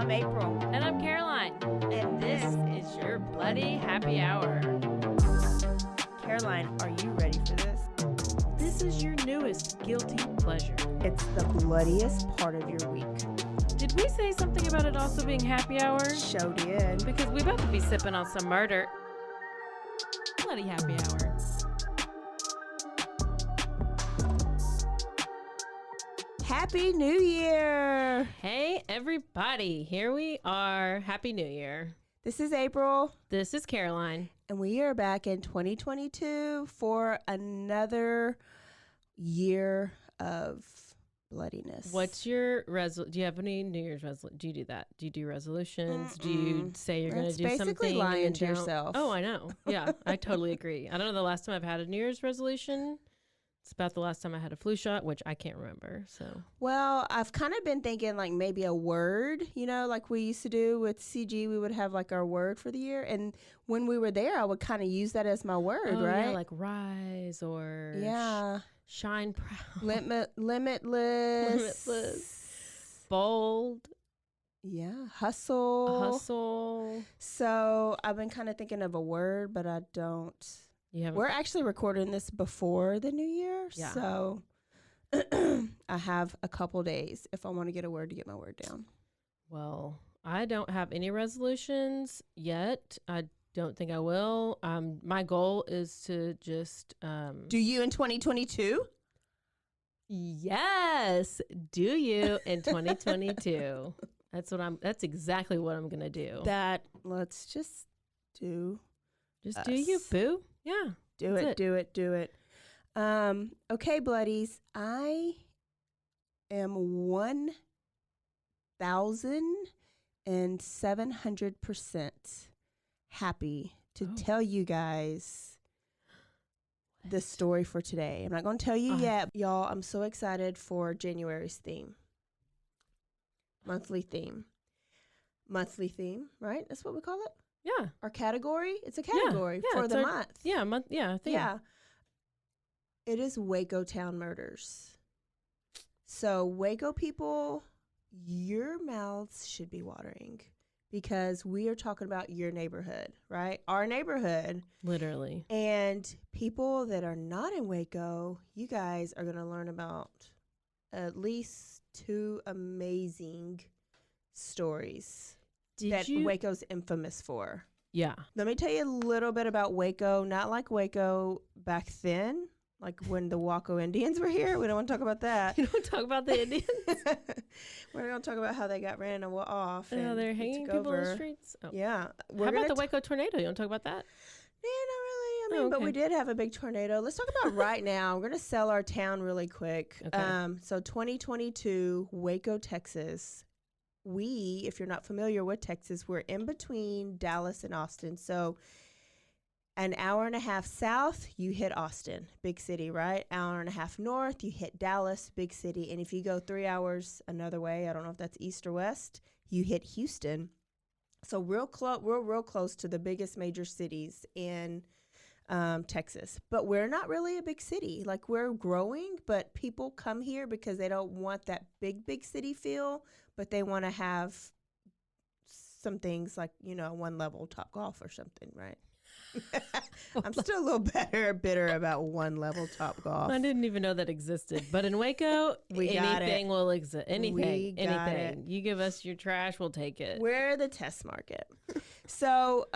I'm April. And I'm Caroline. And this is your Bloody Happy Hour. Caroline, are you ready for this? This is your newest guilty pleasure. It's the bloodiest part of your week. Did we say something about it also being happy hour? Show did. Because we about to be sipping on some murder. Bloody Happy Hour. Happy New Year! Hey, everybody. Here we are. Happy New Year. This is April. This is Caroline. And we are back in 2022 for another year of bloodiness. What's your do you have any New Year's resolution? Do you do that? Do you do resolutions? Do you say you're going to do something? Basically lying to yourself. Oh, I know. Yeah, I totally agree. I don't know the last time I've had a New Year's resolution. It's about the last time I had a flu shot, which I can't remember. So, well, I've kind of been thinking like maybe a word, you know, like we used to do with CG. We would have like our word for the year. And when we were there, I would kind of use that as my word, right? Yeah, like rise or shine proud. Limitless. Bold. Yeah. Hustle. So I've been kind of thinking of a word, but I don't. We're actually recording this before the new year, so I have a couple days if I want to get a word to get my word down. Well, I don't have any resolutions yet. I don't think I will. My goal is to just do you in 2022? Yes, do you in 2022? That's exactly what I'm gonna do. Let's just do. Just us. Do you, boo? Yeah. Do it. Okay, bloodies. I am 1,700% happy to tell you guys the story for today. I'm not going to tell you yet. Y'all, I'm so excited for January's theme. Monthly theme, right? That's what we call it? Yeah. Our category? It's a category for the month. Yeah, month. Yeah, theme. Yeah. It is Waco Town Murders. So, Waco people, your mouths should be watering because we are talking about your neighborhood, right? Our neighborhood. Literally. And people that are not in Waco, you guys are going to learn about at least 2 amazing stories Waco's infamous for. Yeah. Let me tell you a little bit about Waco. Not like Waco back then, like when the Waco Indians were here. We don't want to talk about that. You don't want to talk about the Indians? We're going to talk about how they got ran off. Oh, they're hanging people in the streets? Oh. Yeah. How about the Waco tornado? You want to talk about that? Yeah, not really. I mean, but we did have a big tornado. Let's talk about right now. We're going to sell our town really quick. Okay. So 2022, Waco, Texas. If you're not familiar with Texas, we're in between Dallas and Austin. So an hour and a half south, you hit Austin, big city, right? Hour and a half north, you hit Dallas, big city. And if you go 3 hours another way, I don't know if that's east or west, you hit Houston. So we're real close to the biggest major cities in Texas. But we're not really a big city. Like, we're growing, but people come here because they don't want that big city feel, but they want to have some things like, you know, one level Top Golf or something, right? I'm still a little bitter about one level Top Golf. I didn't even know that existed. But in Waco, anything will exist. Anything. You give us your trash, we'll take it. We're the test market. So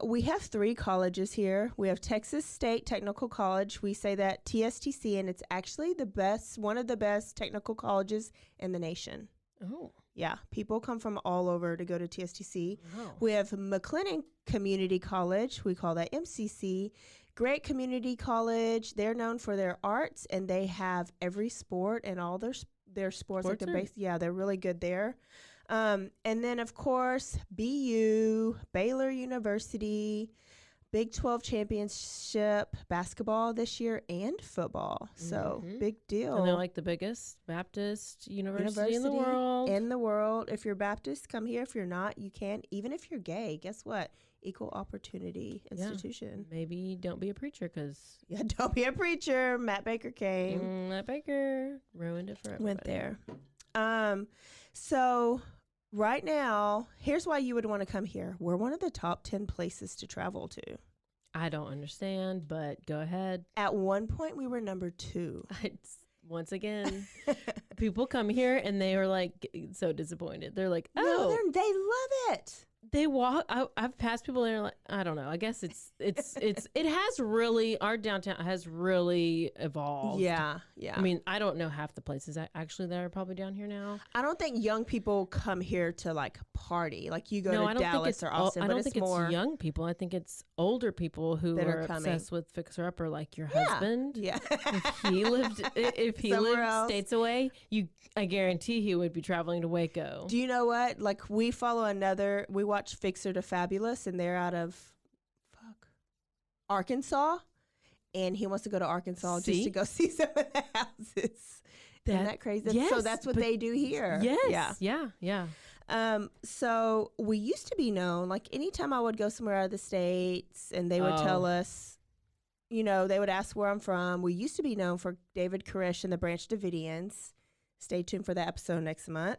we have 3 colleges here. We have Texas State Technical College. We say that TSTC, and it's actually one of the best technical colleges in the nation. Oh. Yeah, people come from all over to go to TSTC. Oh. We have McLennan Community College. We call that MCC. Great community college. They're known for their arts, and they have every sport and all their sports. Like they're really good there. And then, of course, BU, Baylor University, Big 12 championship basketball this year and football. So big deal. And they're like the biggest Baptist university in the world. If you're Baptist, come here. If you're not, you can't. Even if you're gay, guess what? Equal opportunity institution. Yeah. Maybe don't be a preacher because. Yeah, don't be a preacher. Matt Baker came. Matt Baker ruined it for everybody. Went there. So right now, here's why you would want to come here. We're one of the top 10 places to travel to. I don't understand, but go ahead. At one point, we were number 2. Once again, people come here and they are like so disappointed. They're like, no, they love it. They walk. I've passed people and they're like, I don't know. I guess it has really, our downtown has really evolved. Yeah. I mean, I don't know half the places actually that are probably down here now. I don't think young people come here to like party. Like you go No, to Dallas or Austin. I don't think it's more young people. I think it's older people who are obsessed with Fixer Upper, like your husband. Yeah. If he lived states away, I guarantee he would be traveling to Waco. Do you know what? Like we watch Fixer to Fabulous, and they're out of Arkansas, and he wants to go to Arkansas just to go see some of the houses. Isn't that crazy? Yes, so that's what they do here. Yes. Yeah. So we used to be known, like anytime I would go somewhere out of the States and they would tell us, they would ask where I'm from. We used to be known for David Koresh and the Branch Davidians. Stay tuned for that episode next month.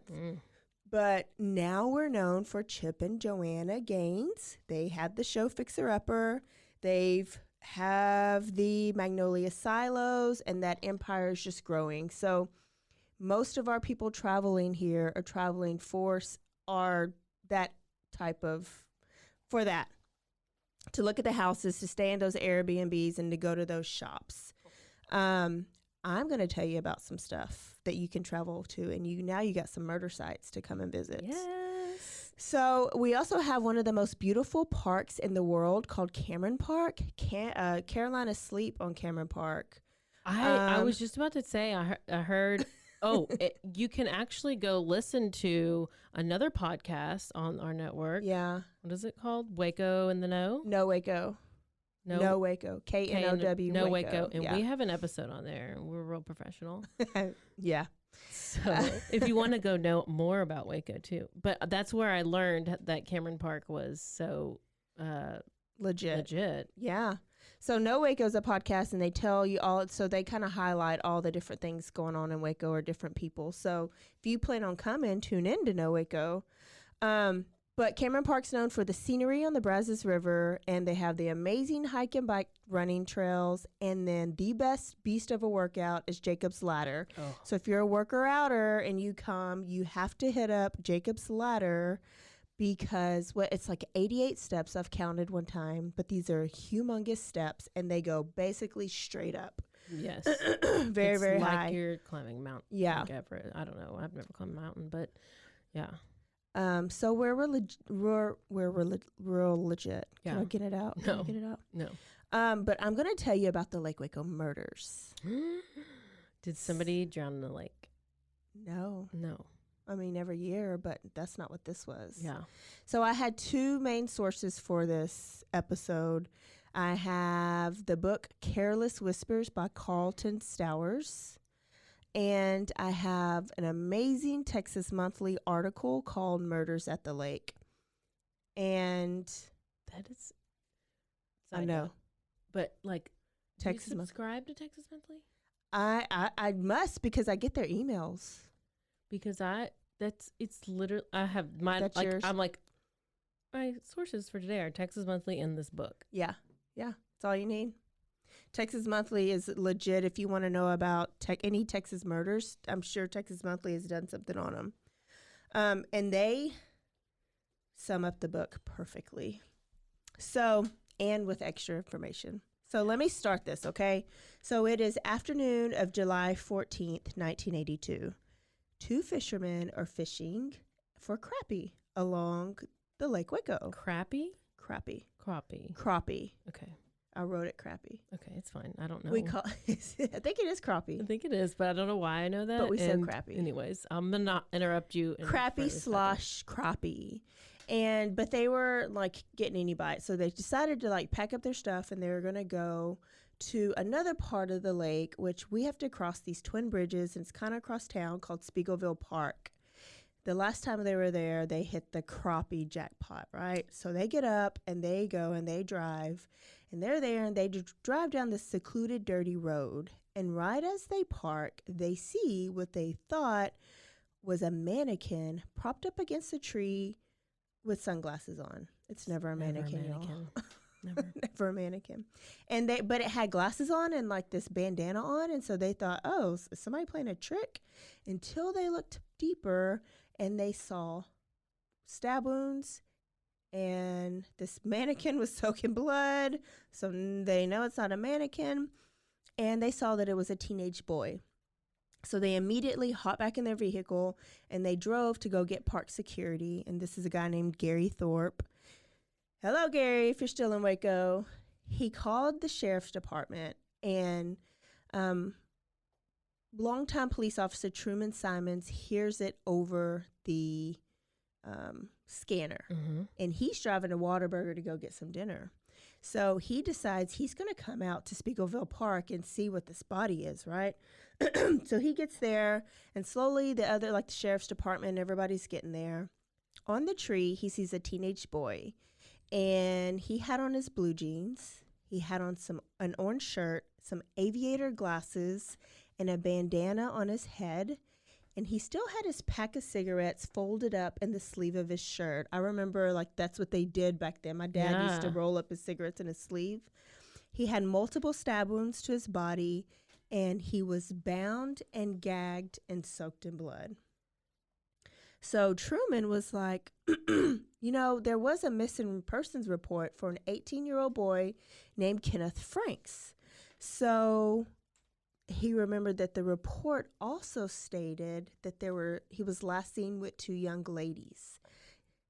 But now we're known for Chip and Joanna Gaines. They had the show Fixer Upper. They've have the Magnolia Silos, and that empire is just growing. So most of our people traveling here are traveling for that to look at the houses, to stay in those Airbnbs, and to go to those shops. I'm going to tell you about some stuff that you can travel to, and you got some murder sites to come and visit. Yes. So we also have one of the most beautiful parks in the world called Cameron Park. Carolina Sleep on Cameron Park. I was just about to say, I heard, you can actually go listen to another podcast on our network. Yeah. What is it called? Waco in the Know? No Waco. No Waco. KNOW. No Waco. And we have an episode on there. We're real professional. Yeah. So if you want to go know more about Waco too. But that's where I learned that Cameron Park was so legit. Yeah. So No Waco is a podcast, and they tell you all. So they kind of highlight all the different things going on in Waco or different people. So if you plan on coming, tune in to No Waco. But Cameron Park's known for the scenery on the Brazos River, and they have the amazing hike and bike running trails. And then the best beast of a workout is Jacob's Ladder. Oh. So if you're a worker-outer and you come, you have to hit up Jacob's Ladder, because it's like 88 steps I've counted one time, but these are humongous steps, and they go basically straight up. Yes. Very, very like high. Like you're climbing Mount Everett. I don't know. I've never climbed a mountain, but yeah. So we're real legit. Yeah. Can I get it out? No. Can I get it out? No. But I'm going to tell you about the Lake Waco murders. Did somebody drown in the lake? No. I mean, every year, but that's not what this was. Yeah. So I had 2 main sources for this episode. I have the book Careless Whispers by Carlton Stowers. And I have an amazing Texas Monthly article called Murders at the Lake. And that is, I know. But like, Texas do you subscribe to Texas Monthly? I must, because I get their emails. Because it's literally, I have mine. That's yours. I'm like, my sources for today are Texas Monthly and this book. Yeah. That's all you need. Texas Monthly is legit. If you want to know about any Texas murders, I'm sure Texas Monthly has done something on them. And they sum up the book perfectly. So, and with extra information. So let me start this, okay? So it is afternoon of July 14th, 1982. 2 fishermen are fishing for crappie along the Lake Waco. Crappie? Crappie. Okay. I wrote it crappie. Okay, it's fine. I don't know. I think it is crappie. I think it is, but I don't know why I know that. But we said crappie. Anyways, I'm going to not interrupt you. Crappie / crappie. But they were like getting any bite. So they decided to like pack up their stuff, and they were going to go to another part of the lake, which we have to cross these twin bridges, and it's kind of across town, called Speegleville Park. The last time they were there, they hit the crappie jackpot, right? So they get up and they go and they drive, and they're there, and they drive down this secluded, dirty road. And right as they park, they see what they thought was a mannequin propped up against a tree with sunglasses on. It's never a mannequin, y'all. Never a mannequin. But it had glasses on and like this bandana on. And so they thought, oh, is somebody playing a trick? Until they looked deeper and they saw stab wounds. And this mannequin was soaking blood. So they know it's not a mannequin. And they saw that it was a teenage boy. So they immediately hopped back in their vehicle and they drove to go get park security. And this is a guy named Gary Thorpe. Hello, Gary, if you're still in Waco. He called the sheriff's department, and longtime police officer Truman Simons hears it over the scanner. And he's driving to Whataburger to go get some dinner. So he decides he's going to come out to Speegleville Park and see what this body is, right? So he gets there, and slowly the sheriff's department, everybody's getting there. On the tree, he sees a teenage boy, and he had on his blue jeans. He had on an orange shirt, some aviator glasses, and a bandana on his head. And he still had his pack of cigarettes folded up in the sleeve of his shirt. I remember, that's what they did back then. My dad used to roll up his cigarettes in his sleeve. He had multiple stab wounds to his body, and he was bound and gagged and soaked in blood. So Truman was like, there was a missing persons report for an 18-year-old boy named Kenneth Franks. So he remembered that the report also stated that he was last seen with two young ladies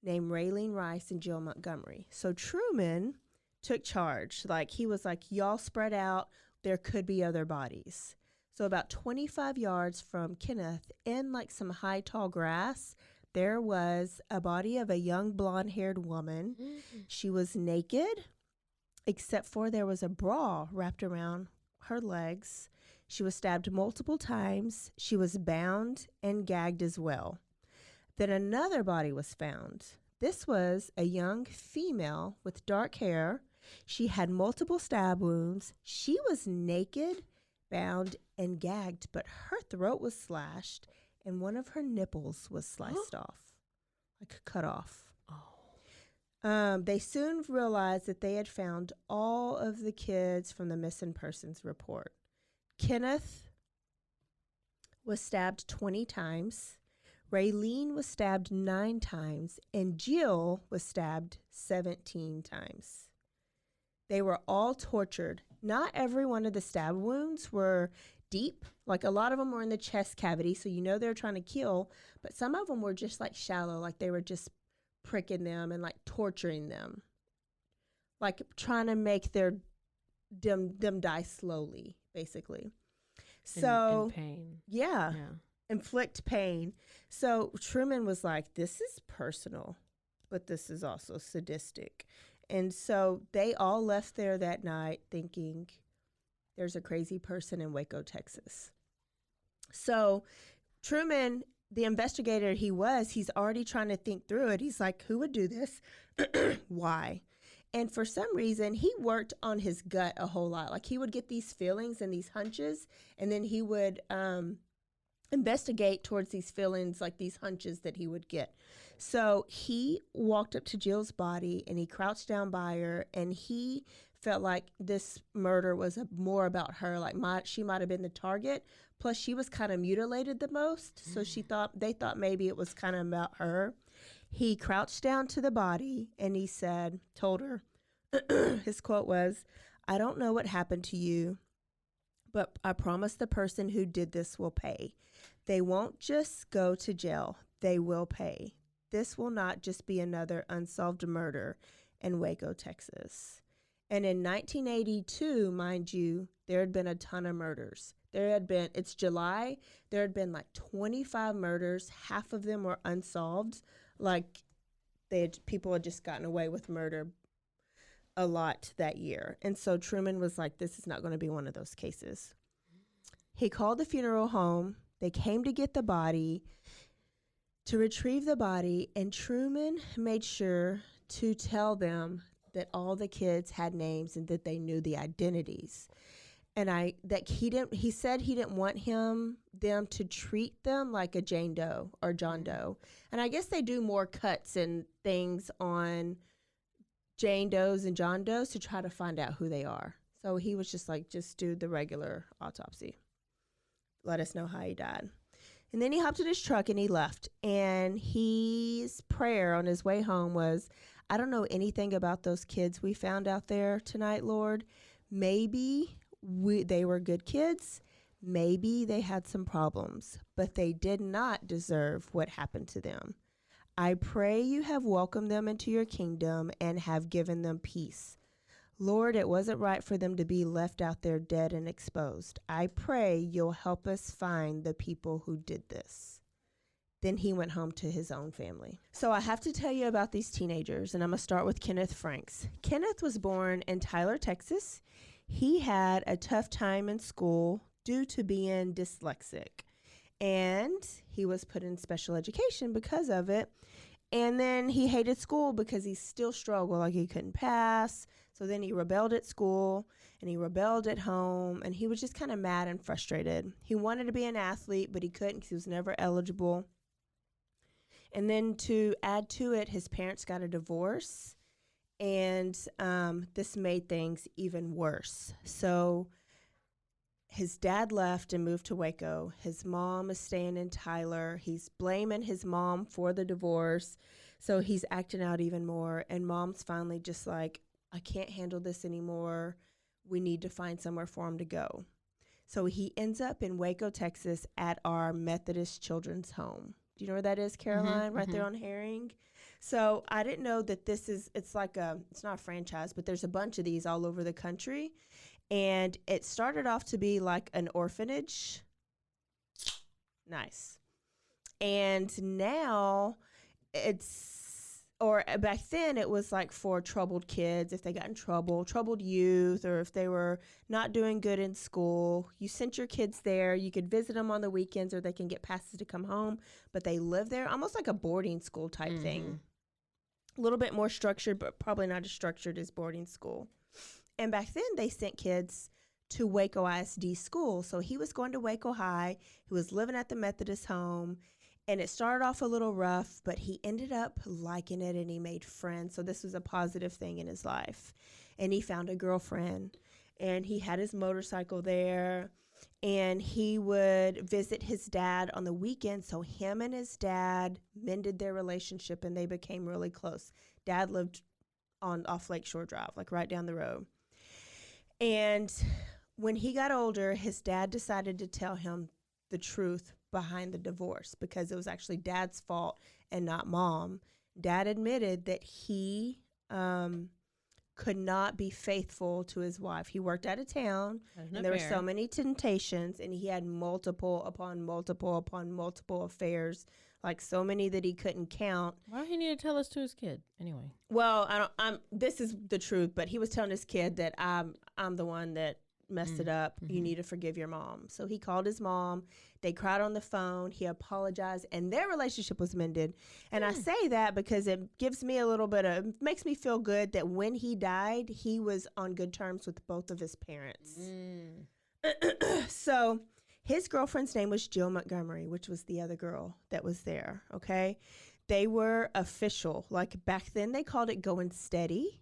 named Raylene Rice and Jill Montgomery. So Truman took charge. He was like, y'all spread out. There could be other bodies. So about 25 yards from Kenneth, in some high, tall grass, there was a body of a young blonde-haired woman. She was naked, except for there was a bra wrapped around her legs. She was stabbed multiple times. She was bound and gagged as well. Then another body was found. This was a young female with dark hair. She had multiple stab wounds. She was naked, bound, and gagged, but her throat was slashed and one of her nipples was sliced off, cut off. They soon realized that they had found all of the kids from the missing persons report. Kenneth was stabbed 20 times. Raylene was stabbed 9 times, and Jill was stabbed 17 times. They were all tortured. Not every one of the stab wounds were deep. A lot of them were in the chest cavity, so they were trying to kill, but some of them were just shallow, they were just pricking them and torturing them, trying to make them die slowly, basically. So in pain. Yeah, inflict pain. So Truman was like, this is personal, but this is also sadistic. And so they all left there that night thinking, there's a crazy person in Waco, Texas. So Truman, the investigator he's already trying to think through it. He's like, who would do this? Why? And for some reason, he worked on his gut a whole lot. He would get these feelings and these hunches, and then he would investigate towards these feelings, these hunches that he would get. So he walked up to Jill's body, and he crouched down by her, and he felt like this murder was more about her. She might have been the target. Plus, she was kind of mutilated the most, so they thought maybe it was kind of about her. He crouched down to the body, and he told her, his quote was, "I don't know what happened to you, but I promise the person who did this will pay. They won't just go to jail. They will pay. This will not just be another unsolved murder in Waco, Texas." And in 1982, mind you, there had been a ton of murders. It's July, there had been 25 murders. Half of them were unsolved. People had just gotten away with murder a lot that year. And so Truman was like, this is not going to be one of those cases. He called the funeral home. They came to get the body, to retrieve the body, and Truman made sure to tell them that all the kids had names and that they knew the identities. And he said he didn't want them to treat them like a Jane Doe or John Doe. And I guess they do more cuts and things on Jane Does and John Does to try to find out who they are. So he was just like, just do the regular autopsy. Let us know how he died. And then he hopped in his truck and he left. And his prayer on his way home was, I don't know anything about those kids we found out there tonight, Lord. Maybe they were good kids. Maybe they had some problems, but they did not deserve what happened to them. I pray you have welcomed them into your kingdom and have given them peace. Lord, it wasn't right for them to be left out there dead and exposed. I pray you'll help us find the people who did this. Then he went home to his own family. So I have to tell you about these teenagers, and I'm going to start with Kenneth Franks. Kenneth was born in Tyler, Texas. He had a tough time in school due to being dyslexic, and he was put in special education because of it. And then he hated school because he still struggled, like he couldn't pass. So then he rebelled at school and he rebelled at home, and he was just kind of mad and frustrated. He wanted to be an athlete, but he couldn't because he was never eligible. And then to add to it, his parents got a divorce, and this made things even worse. So his dad left and moved to Waco. His mom is staying in Tyler. He's blaming his mom for the divorce. So he's acting out even more. And mom's finally just like, I can't handle this anymore. We need to find somewhere for him to go. So he ends up in Waco, Texas at our Methodist Children's Home. Do you know where that is, Caroline? Right there on Herring. So I didn't know that it's not a franchise, but there's a bunch of these all over the country. And it started off to be like an orphanage. Nice. And now back then it was like for troubled kids, if they got in trouble, troubled youth, or if they were not doing good in school. You sent your kids there. You could visit them on the weekends, or they can get passes to come home. But they live there, almost like a boarding school type thing. A little bit more structured, but probably not as structured as boarding school. And back then, they sent kids to Waco ISD school. So he was going to Waco High. He was living at the Methodist home. And it started off a little rough, but he ended up liking it, and he made friends. So this was a positive thing in his life. And he found a girlfriend. And he had his motorcycle there. And he would visit his dad on the weekend. So him and his dad mended their relationship, and they became really close. Dad lived off Lakeshore Drive, like right down the road. And when he got older, his dad decided to tell him the truth behind the divorce, because it was actually Dad's fault and not Mom. Dad admitted that he could not be faithful to his wife. He worked out of town, and there were so many temptations, and he had multiple upon multiple upon multiple affairs, like so many that he couldn't count. Why did he need to tell this to his kid anyway? Well, this is the truth, but he was telling his kid that I'm the one that messed it up. You need to forgive your mom. So he called his mom. They cried on the phone. He apologized, and their relationship was mended. And I say that because it gives me makes me feel good that when he died, he was on good terms with both of his parents. So his girlfriend's name was Jill Montgomery, which was the other girl that was there, okay? They were official. Like back then, they called it going steady.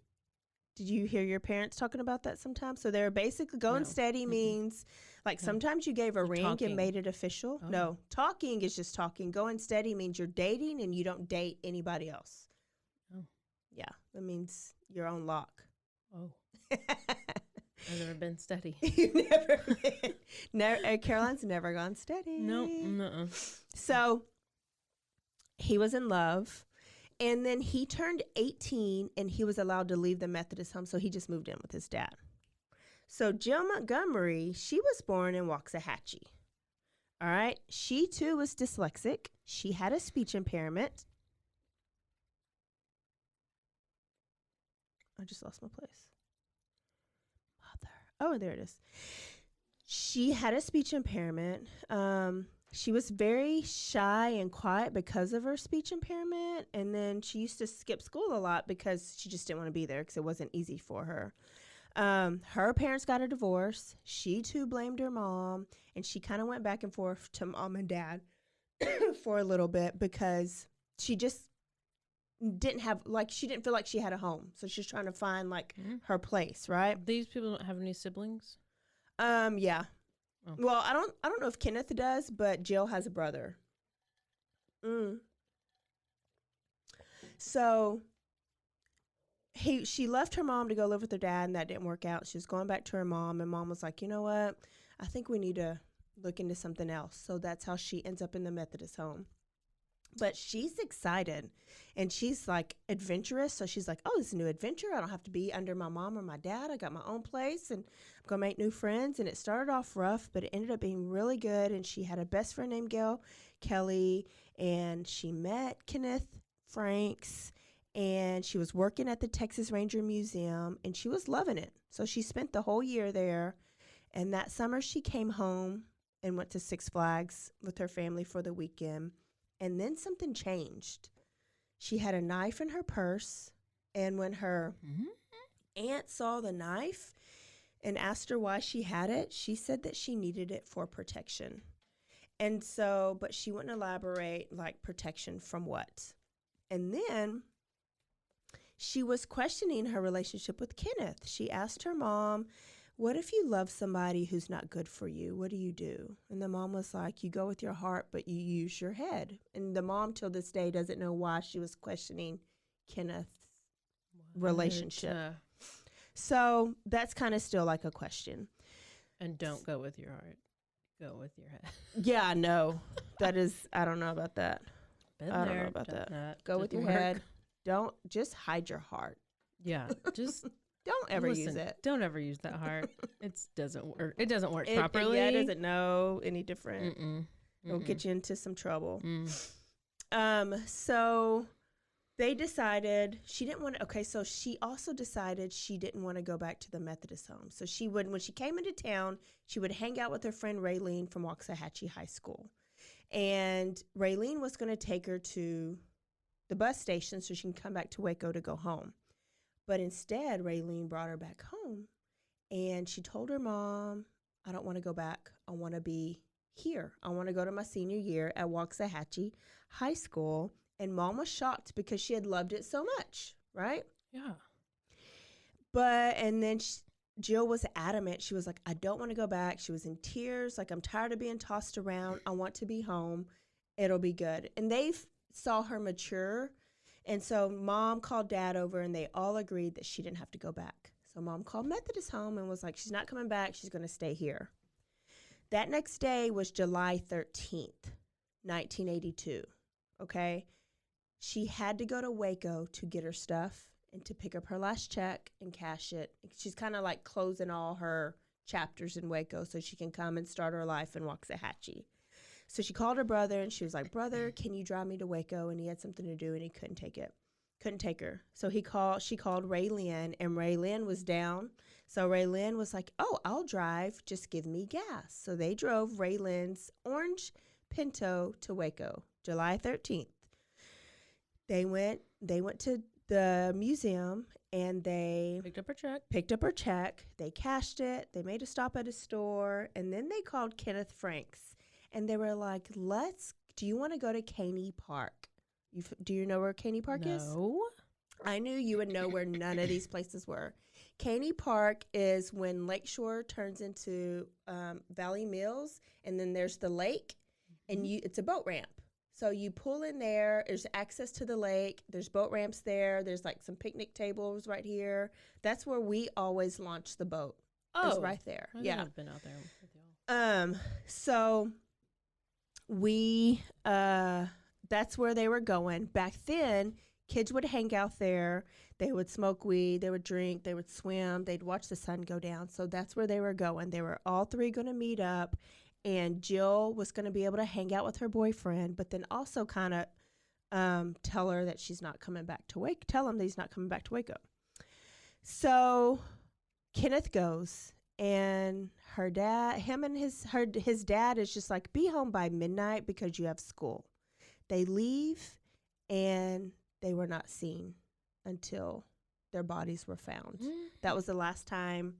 Did you hear your parents talking about that sometimes? So they're basically going steady means like sometimes you gave a ring and made it official. Oh. No, talking is just talking. Going steady means you're dating and you don't date anybody else. Oh. Yeah, that means your own lock. Oh. I've never been steady. You've never been. Caroline's never gone steady. No. Nuh-uh. So he was in love. And then he turned 18, and he was allowed to leave the Methodist home, so he just moved in with his dad. So Jill Montgomery, she was born in Waxahachie. All right? She, too, was dyslexic. She had a speech impairment. I just lost my place. Mother. Oh, there it is. She had a speech impairment. She was very shy and quiet because of her speech impairment. And then she used to skip school a lot because she just didn't want to be there because it wasn't easy for her. Her parents got a divorce. She too blamed her mom, and she kind of went back and forth to mom and dad for a little bit because she just didn't have, like, she didn't feel like she had a home. So she's trying to find, like, her place, right? These people don't have any siblings? Yeah. Oh. Well, I don't know if Kenneth does, but Jill has a brother. So she left her mom to go live with her dad, and that didn't work out. She was going back to her mom, and mom was like, you know what? I think we need to look into something else. So that's how she ends up in the Methodist home. But she's excited, and she's, like, adventurous. So she's like, oh, this is a new adventure. I don't have to be under my mom or my dad. I got my own place, and I'm going to make new friends. And it started off rough, but it ended up being really good. And she had a best friend named Kelly, and she met Kenneth Franks, and she was working at the Texas Ranger Museum, and she was loving it. So she spent the whole year there. And that summer she came home and went to Six Flags with her family for the weekend. And then something changed. She had a knife in her purse, and when her aunt saw the knife and asked her why she had it, she said that she needed it for protection. And so, but she wouldn't elaborate, like, protection from what. And then she was questioning her relationship with Kenneth. She asked her mom, what if you love somebody who's not good for you? What do you do? And the mom was like, you go with your heart, but you use your head. And the mom till this day doesn't know why she was questioning Kenneth's relationship. So that's kind of still like a question. And don't go with your heart. Go with your head. Yeah, no. That is, I don't know about that. I don't know about that. Go with your head. Don't, just hide your heart. Yeah, just don't ever use it. Don't ever use that heart. It doesn't work. It doesn't work properly. Yeah, it doesn't know any different. It'll get you into some trouble. So they decided she didn't want to. Okay, so she also decided she didn't want to go back to the Methodist home. So she would, when she came into town, she would hang out with her friend Raylene from Waxahachie High School. And Raylene was going to take her to the bus station so she can come back to Waco to go home. But instead, Raylene brought her back home, and she told her mom, I don't want to go back. I want to be here. I want to go to my senior year at Waxahachie High School. And mom was shocked because she had loved it so much, right? Yeah. But, and then Jill was adamant. She was like, I don't want to go back. She was in tears. Like, I'm tired of being tossed around. I want to be home. It'll be good. And they saw her mature. And so mom called dad over, and they all agreed that she didn't have to go back. So mom called Methodist home and was like, she's not coming back. She's going to stay here. That next day was July 13th, 1982. Okay. She had to go to Waco to get her stuff and to pick up her last check and cash it. She's kind of like closing all her chapters in Waco so she can come and start her life in Waxahachie. So she called her brother, and she was like, brother, can you drive me to Waco? And he had something to do, and he couldn't take her. So she called Raylene, and Raylene was down. So Raylene was like, oh, I'll drive. Just give me gas. So they drove Raylene's orange Pinto to Waco, July 13th. They went to the museum, and they picked up her check. They cashed it. They made a stop at a store, and then they called Kenneth Franks. And they were like, do you want to go to Caney Park? Do you know where Caney Park is? No. I knew you would know where none of these places were. Caney Park is when Lakeshore turns into Valley Mills, and then there's the lake, and it's a boat ramp. So you pull in there. There's access to the lake. There's boat ramps there. There's like some picnic tables right here. That's where we always launch the boat. Oh. It's right there. Yeah. I've been out there with y'all. So that's where they were going. Back then, kids would hang out there. They would smoke weed. They would drink. They would swim. They'd watch the sun go down. So that's where they were going. They were all three going to meet up, and Jill was going to be able to hang out with her boyfriend, but then also kind of tell her that she's not coming back to Waco. Tell him that he's not coming back to Waco. So Kenneth goes, and her dad, his dad is just like, be home by midnight because you have school. They leave, and they were not seen until their bodies were found. That was the last time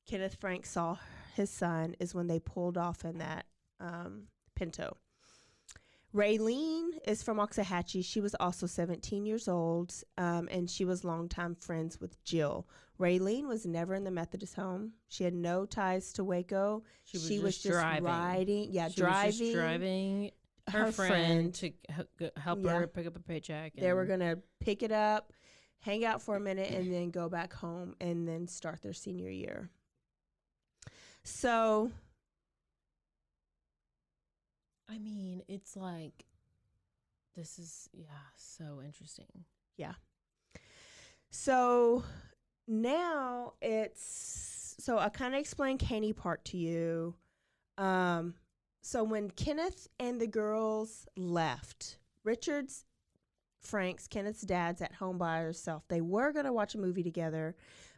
Kenneth Franks saw his son, is when they pulled off in that Pinto. Raylene is from Waxahachie. She was also 17 years old, and she was longtime friends with Jill. Raylene was never in the Methodist home. She had no ties to Waco. She was just driving. Yeah, she was just driving her friend to help her pick up a paycheck. They were going to pick it up, hang out for a minute, and then go back home and then start their senior year. So, I mean, it's like, this is, so interesting. Yeah. So now so I kind of explained Caney Park to you. So when Kenneth and the girls left, Franks, Kenneth's dad's at home by herself. They were going to watch a movie together,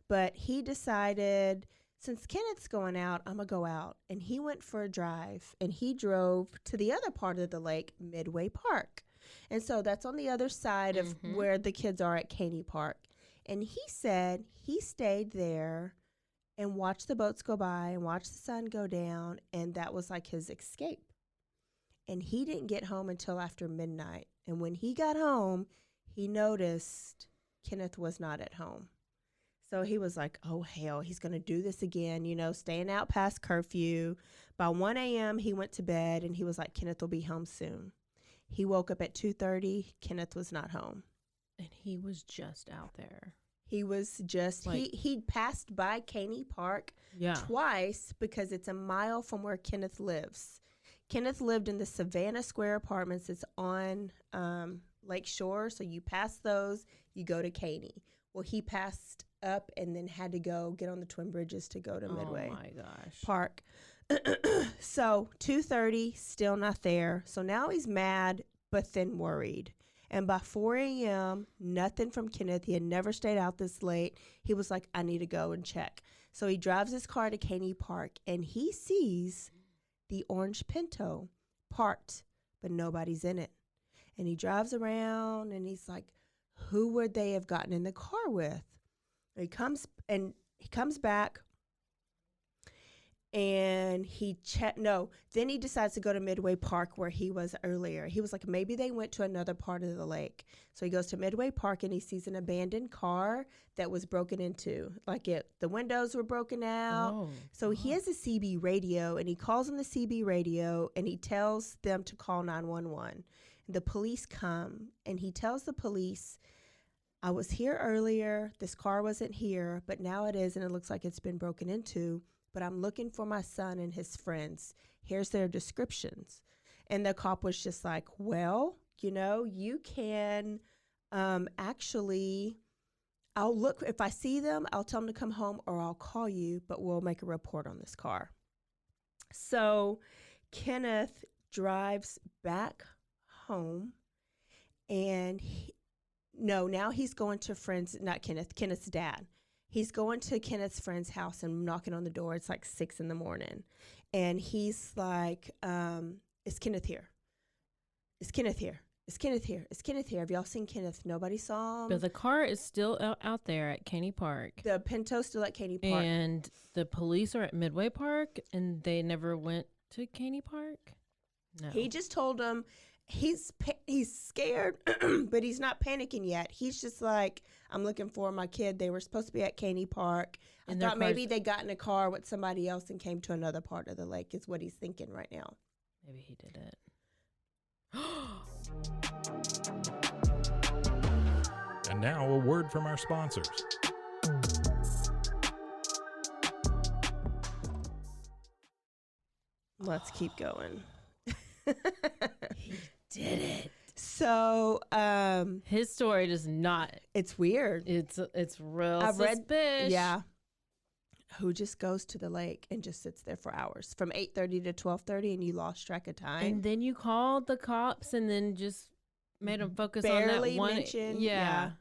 but he decided, since Kenneth's going out, I'm going to go out. And he went for a drive, and he drove to the other part of the lake, Midway Park. And so that's on the other side of where the kids are at Caney Park. And he said he stayed there and watched the boats go by and watched the sun go down, and that was like his escape. And he didn't get home until after midnight. And when he got home, he noticed Kenneth was not at home. So he was like, oh, hell, he's going to do this again, staying out past curfew. By 1 a.m., he went to bed, and he was like, Kenneth will be home soon. He woke up at 2:30. Kenneth was not home. And he was just out there. He was just, he passed by Caney Park twice because it's a mile from where Kenneth lives. Kenneth lived in the Savannah Square apartments. It's on Lake Shore. So you pass those, you go to Caney. Well, he passed up and then had to go get on the Twin Bridges to go to Midway Park. So 2:30, still not there. So now he's mad, but then worried. And by 4 a.m., nothing from Kenneth. He had never stayed out this late. He was like, I need to go and check. So he drives his car to Caney Park, and he sees the orange Pinto parked, but nobody's in it. And he drives around, and he's like, who would they have gotten in the car with? He comes back, and then he decides to go to Midway Park where he was earlier. He was like, maybe they went to another part of the lake. So he goes to Midway Park, and he sees an abandoned car that was broken into. The windows were broken out. So he has a CB radio, and he calls on the CB radio, and he tells them to call 911. The police come, and he tells the police, I was here earlier. This car wasn't here, but now it is, and it looks like it's been broken into. But I'm looking for my son and his friends. Here's their descriptions. And the cop was just like, well, you can actually, I'll look. If I see them, I'll tell them to come home, or I'll call you, but we'll make a report on this car. So Kenneth drives back home, and now he's going to Kenneth's dad. He's going to Kenneth's friend's house and knocking on the door. It's like 6 a.m. And he's like, is Kenneth here? Is Kenneth here? Is Kenneth here? Is Kenneth here? Have y'all seen Kenneth? Nobody saw him. But the car is still out there at Caney Park. The Pinto's still at Caney Park. And the police are at Midway Park, and they never went to Caney Park? No. He just told them he's scared, but he's not panicking yet. He's just like, I'm looking for my kid. They were supposed to be at Caney Park. I thought maybe they got in a car with somebody else and came to another part of the lake is what he's thinking right now. Maybe he did it. And now a word from our sponsors. Let's keep going. He did it. So, his story does not. It's weird. It's real suspicious. Yeah. Who just goes to the lake and just sits there for hours from 8:30 to 12:30, and you lost track of time. And then you called the cops, and then just made them focus Barely on that one. Mentioned, yeah.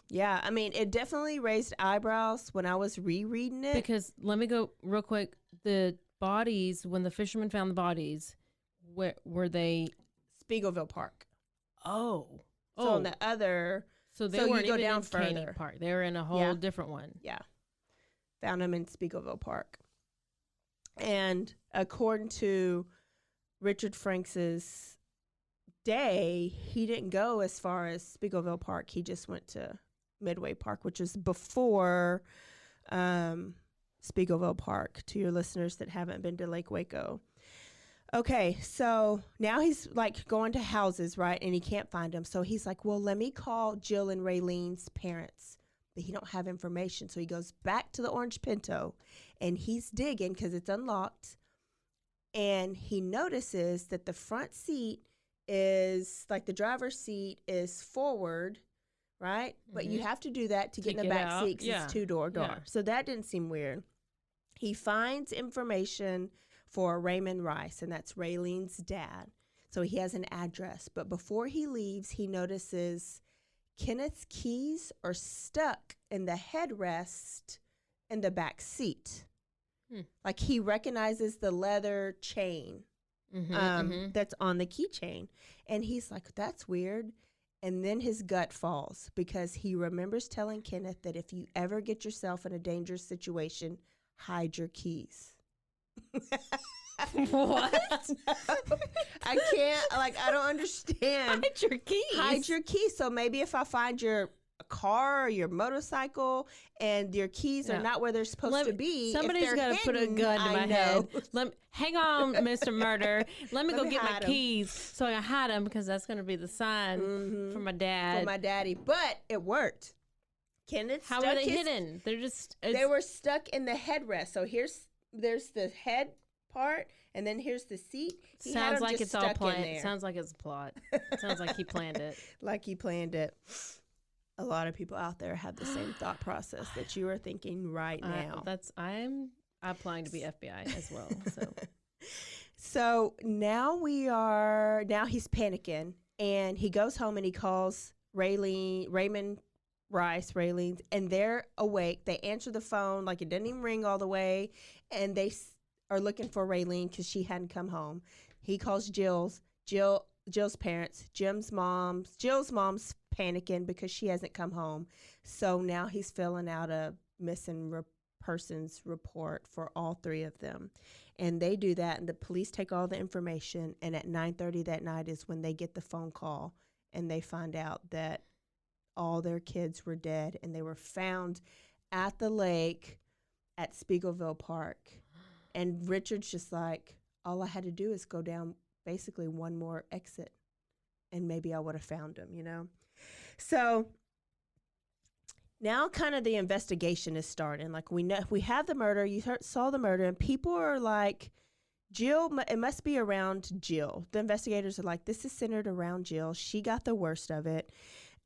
Yeah. I mean, it definitely raised eyebrows when I was rereading it. Because let me go real quick. The bodies, when the fishermen found the bodies, where were they? Speegleville Park. Oh. So on the other So they So you weren't go even down in Caney further. Park. They were in a whole Yeah. different one. Yeah. Found him in Speegleville Park. And according to Richard Franks's day, he didn't go as far as Speegleville Park. He just went to Midway Park, which is before Speegleville Park, to your listeners that haven't been to Lake Waco. Okay, so now he's like going to houses, right? And he can't find them. So he's like, well, let me call Jill and Raylene's parents. But he don't have information. So he goes back to the orange Pinto and he's digging because it's unlocked. And he notices that the front seat is like the driver's seat is forward, right? Mm-hmm. But you have to do that to get in the back seat because it's two-door door. Yeah. So that didn't seem weird. He finds information for Raymond Rice, and that's Raylene's dad. So he has an address. But before he leaves, he notices Kenneth's keys are stuck in the headrest in the back seat. Like he recognizes the leather chain that's on the keychain. And he's like, that's weird. And then his gut falls because he remembers telling Kenneth that if you ever get yourself in a dangerous situation, hide your keys. What? I can't, I don't understand. Hide your keys. Hide your keys. So maybe if I find your car or your motorcycle and your keys are not where they're supposed to be. Somebody's got to put a gun to my head. Hang on, Mr. Murder. Let me go get my keys so I can hide them because that's going to be the sign for my dad. For my daddy. But it worked. Kenneth How were they hidden? They were stuck in the headrest. So there's the head part, and then here's the seat. Sounds like it's all planned. Sounds like it's a plot. Sounds like he planned it. Like he planned it. A lot of people out there have the same thought process that you are thinking right now. I'm applying to be FBI as well. So now he's panicking, and he goes home and he calls Raymond Rice, Raylene's, and they're awake. They answer the phone like it didn't even ring all the way, and they are looking for Raylene because she hadn't come home. He calls Jill's parents. Jill's mom's panicking because she hasn't come home. So now he's filling out a missing persons report for all three of them. And they do that, and the police take all the information, and at 9:30 that night is when they get the phone call, and they find out that all their kids were dead, and they were found at the lake at Speegleville Park. And Richard's just like, all I had to do is go down basically one more exit, and maybe I would have found him, you know? So now kind of the investigation is starting. Like we have the murder, saw the murder, and people are like, Jill, it must be around Jill. The investigators are like, this is centered around Jill. She got the worst of it.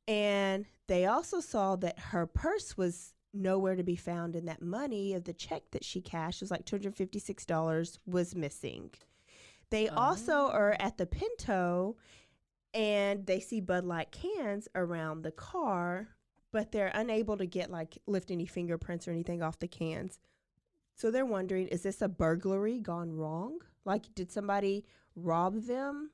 And they also saw that her purse was nowhere to be found, and that money of the check that she cashed was like $256 was missing. They also are at the Pinto, and they see Bud Light cans around the car, but they're unable to lift any fingerprints or anything off the cans. So they're wondering, is this a burglary gone wrong? Like, did somebody rob them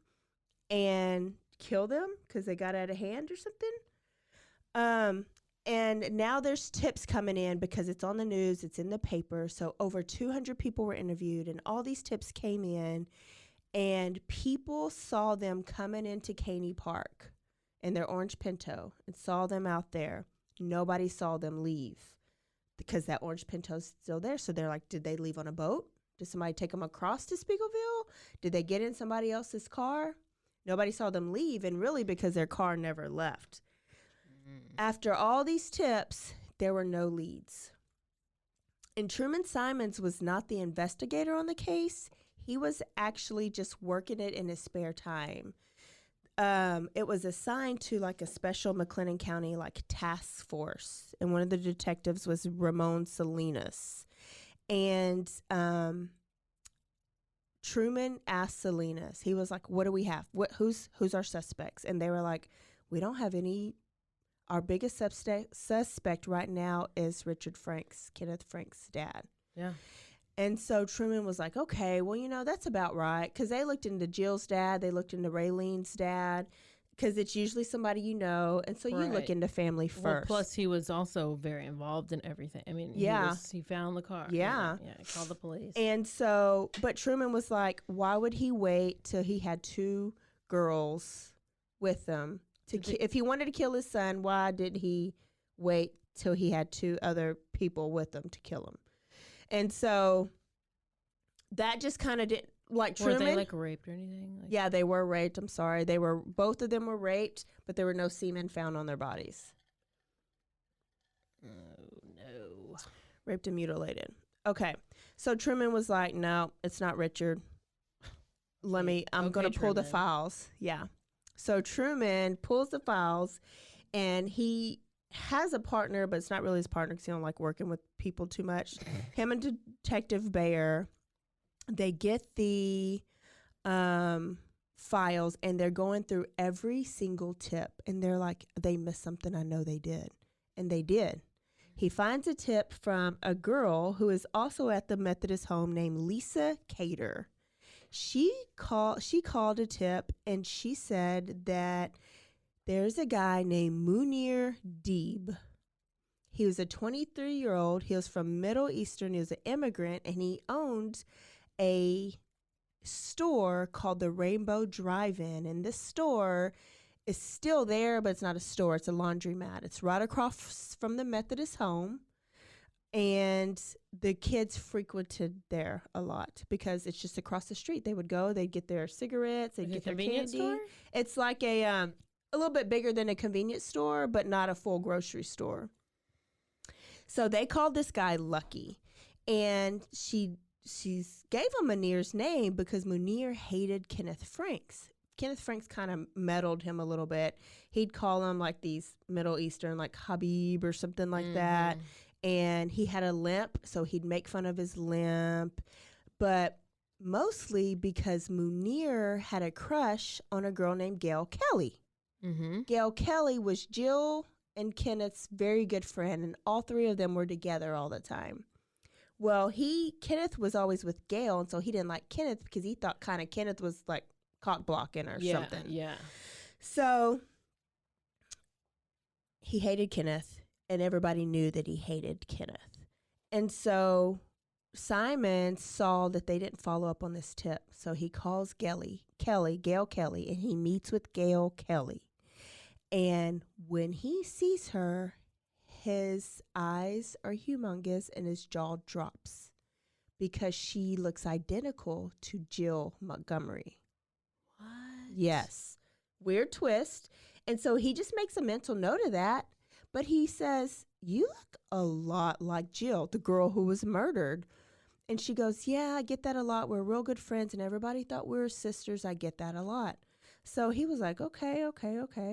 and kill them because they got out of hand or something? And now there's tips coming in because it's on the news, it's in the paper. So over 200 people were interviewed, and all these tips came in, and people saw them coming into Caney Park in their orange Pinto and saw them out there. Nobody saw them leave because that orange Pinto's still there. So they're like, did they leave on a boat? Did somebody take them across to Speegleville? Did they get in somebody else's car? Nobody saw them leave, and really because their car never left. After all these tips, there were no leads. And Truman Simons was not the investigator on the case. He was actually just working it in his spare time. It was assigned to like a special McLennan County task force. And one of the detectives was Ramon Salinas. And Truman asked Salinas, he was like, what do we have? Who's our suspects? And they were like, we don't have any. Our biggest suspect right now is Richard Franks, Kenneth Franks' dad. Yeah. And so Truman was like, okay, well, that's about right. Because they looked into Jill's dad. They looked into Raylene's dad. because it's usually somebody you know, and so you look into family first. Well, plus he was also very involved in everything. I mean, he found the car. Yeah. He called the police. And so, but Truman was like, why would he wait till he had 2 girls with him? If he wanted to kill his son, why did he wait till he had 2 other people with him to kill him? And so that just kind of didn't. Like Truman, were they like raped or anything? Yeah, they were raped. I'm sorry. Both of them were raped, but there were no semen found on their bodies. Oh, no. Raped and mutilated. Okay. So Truman was like, no, it's not Richard. I'm going to pull the files. Yeah. So Truman pulls the files, and he has a partner, but it's not really his partner because he don't like working with people too much. Him and Detective Bayer, they get the files, and they're going through every single tip, and they're like, they missed something. I know they did. And they did. He finds a tip from a girl who is also at the Methodist home named Lisa Cater. She called a tip, and she said that there's a guy named Munir Deeb. He was a 23-year-old. He was from Middle Eastern. He was an immigrant, and he owned a store called the Rainbow Drive-In, and this store is still there, but it's not a store. It's a laundromat. It's right across from the Methodist home, and the kids frequented there a lot because it's just across the street. They would go, they'd get their cigarettes, they'd get their convenience candy. Store? It's like a little bit bigger than a convenience store, but not a full grocery store. So they called this guy Lucky, and she gave him Munir's name because Munir hated Kenneth Franks. Kenneth Franks kind of meddled him a little bit. He'd call him like these Middle Eastern, like Habib or something like that. And he had a limp, so he'd make fun of his limp. But mostly because Munir had a crush on a girl named Gail Kelly. Mm-hmm. Gail Kelly was Jill and Kenneth's very good friend, and all 3 of them were together all the time. Well, Kenneth was always with Gail, and so he didn't like Kenneth because he thought kind of Kenneth was like cock blocking or something. Yeah. So he hated Kenneth, and everybody knew that he hated Kenneth. And so Simon saw that they didn't follow up on this tip. So he calls Gail Kelly, and he meets with Gail Kelly. And when he sees her, his eyes are humongous and his jaw drops because she looks identical to Jill Montgomery. What? Yes. Weird twist. And so he just makes a mental note of that. But he says, you look a lot like Jill, the girl who was murdered. And she goes, yeah, I get that a lot. We're real good friends, and everybody thought we were sisters. I get that a lot. So he was like, okay.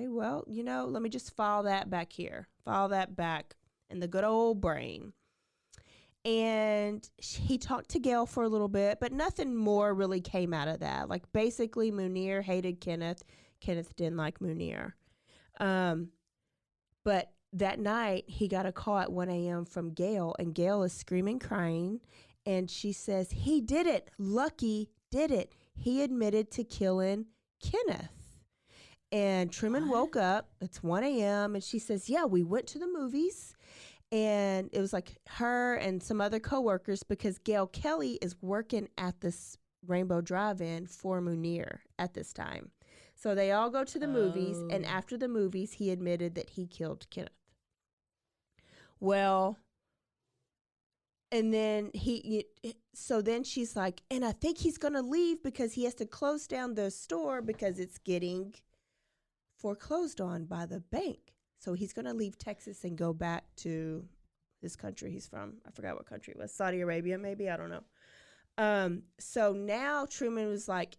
Well, let me just file that back here. File that back in the good old brain. And he talked to Gail for a little bit, but nothing more really came out of that. Like, basically, Munir hated Kenneth. Kenneth didn't like Munir. But that night, he got a call at 1 a.m. from Gail, and Gail is screaming, crying. And she says, he did it. Lucky did it. He admitted to killing Kenneth. And Truman woke up. It's 1 a.m. And she says, yeah, we went to the movies. And it was like her and some other coworkers because Gail Kelly is working at this Rainbow Drive-In for Munir at this time. So they all go to the movies. And after the movies, he admitted that he killed Kenneth. Well, and then so then she's like, and I think he's going to leave because he has to close down the store because it's getting foreclosed on by the bank. So he's going to leave Texas and go back to this country he's from. I forgot what country it was. Saudi Arabia, maybe. I don't know. So now Truman was like,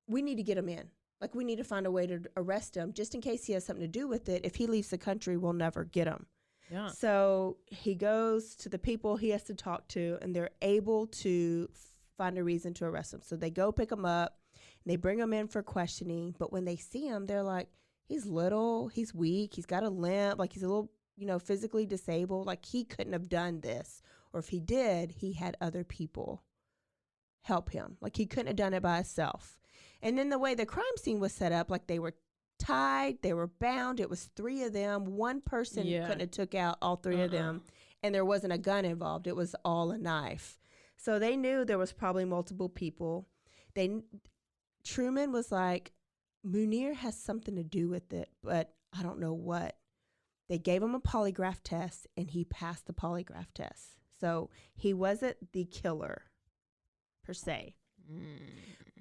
we need to get him in. Like, we need to find a way to arrest him just in case he has something to do with it. If he leaves the country, we'll never get him. Yeah. So he goes to the people he has to talk to, and they're able to find a reason to arrest him. So they go pick him up, and they bring him in for questioning. But when they see him, they're like, he's little, he's weak, he's got a limp, like he's a little, physically disabled. Like, he couldn't have done this. Or if he did, he had other people help him. Like, he couldn't have done it by himself. And then the way the crime scene was set up, like they were tied, they were bound. It was 3 of them. One person couldn't have took out all 3 of them. And there wasn't a gun involved. It was all a knife. So they knew there was probably multiple people. Truman was like, Munir has something to do with it, but I don't know what. They gave him a polygraph test, and he passed the polygraph test. So he wasn't the killer, per se.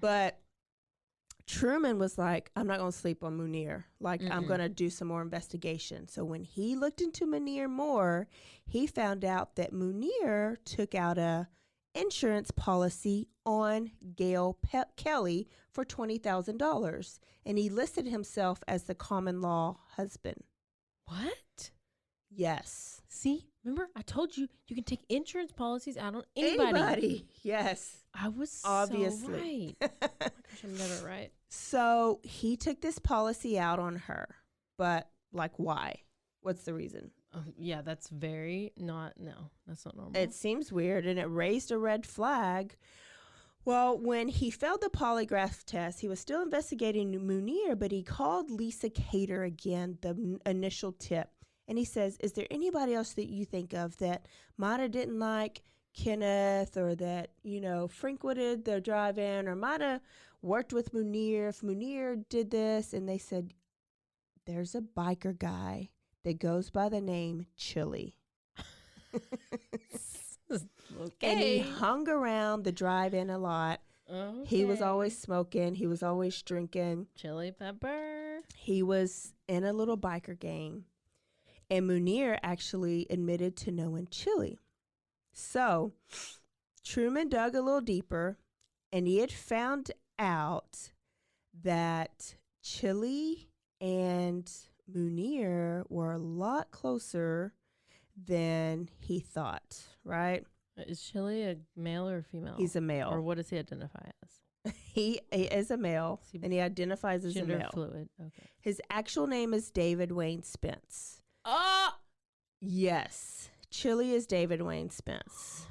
But Truman was like, I'm not going to sleep on Munir. Like, I'm going to do some more investigation. So when he looked into Munir more, he found out that Munir took out a insurance policy on Gail Kelly for $20,000, and he listed himself as the common law husband. What? Yes. See, remember I told you you can take insurance policies out on anybody. Yes. I was obviously so right. Oh my gosh, I'm never right. So he took this policy out on her, but like, why? What's the reason? Yeah, that's very not, no, that's not normal. It seems weird, and it raised a red flag. Well, when he failed the polygraph test, he was still investigating Munir, but he called Lisa Cater again, the initial tip. And he says, is there anybody else that you think of that might have didn't like Kenneth, or that, frequented their drive-in, or might have worked with Munir if Munir did this? And they said, there's a biker guy that goes by the name Chili. Okay. And he hung around the drive-in a lot. Okay. He was always smoking. He was always drinking. Chili pepper. He was in a little biker gang. And Munir actually admitted to knowing Chili. So Truman dug a little deeper, and he had found out that Chili and Munir were a lot closer than he thought, right? Is Chili a male or a female? He's a male. Or what does he identify as? He is a male, and he identifies as a male. Gender fluid. Okay. His actual name is David Wayne Spence. Oh! Yes. Chili is David Wayne Spence.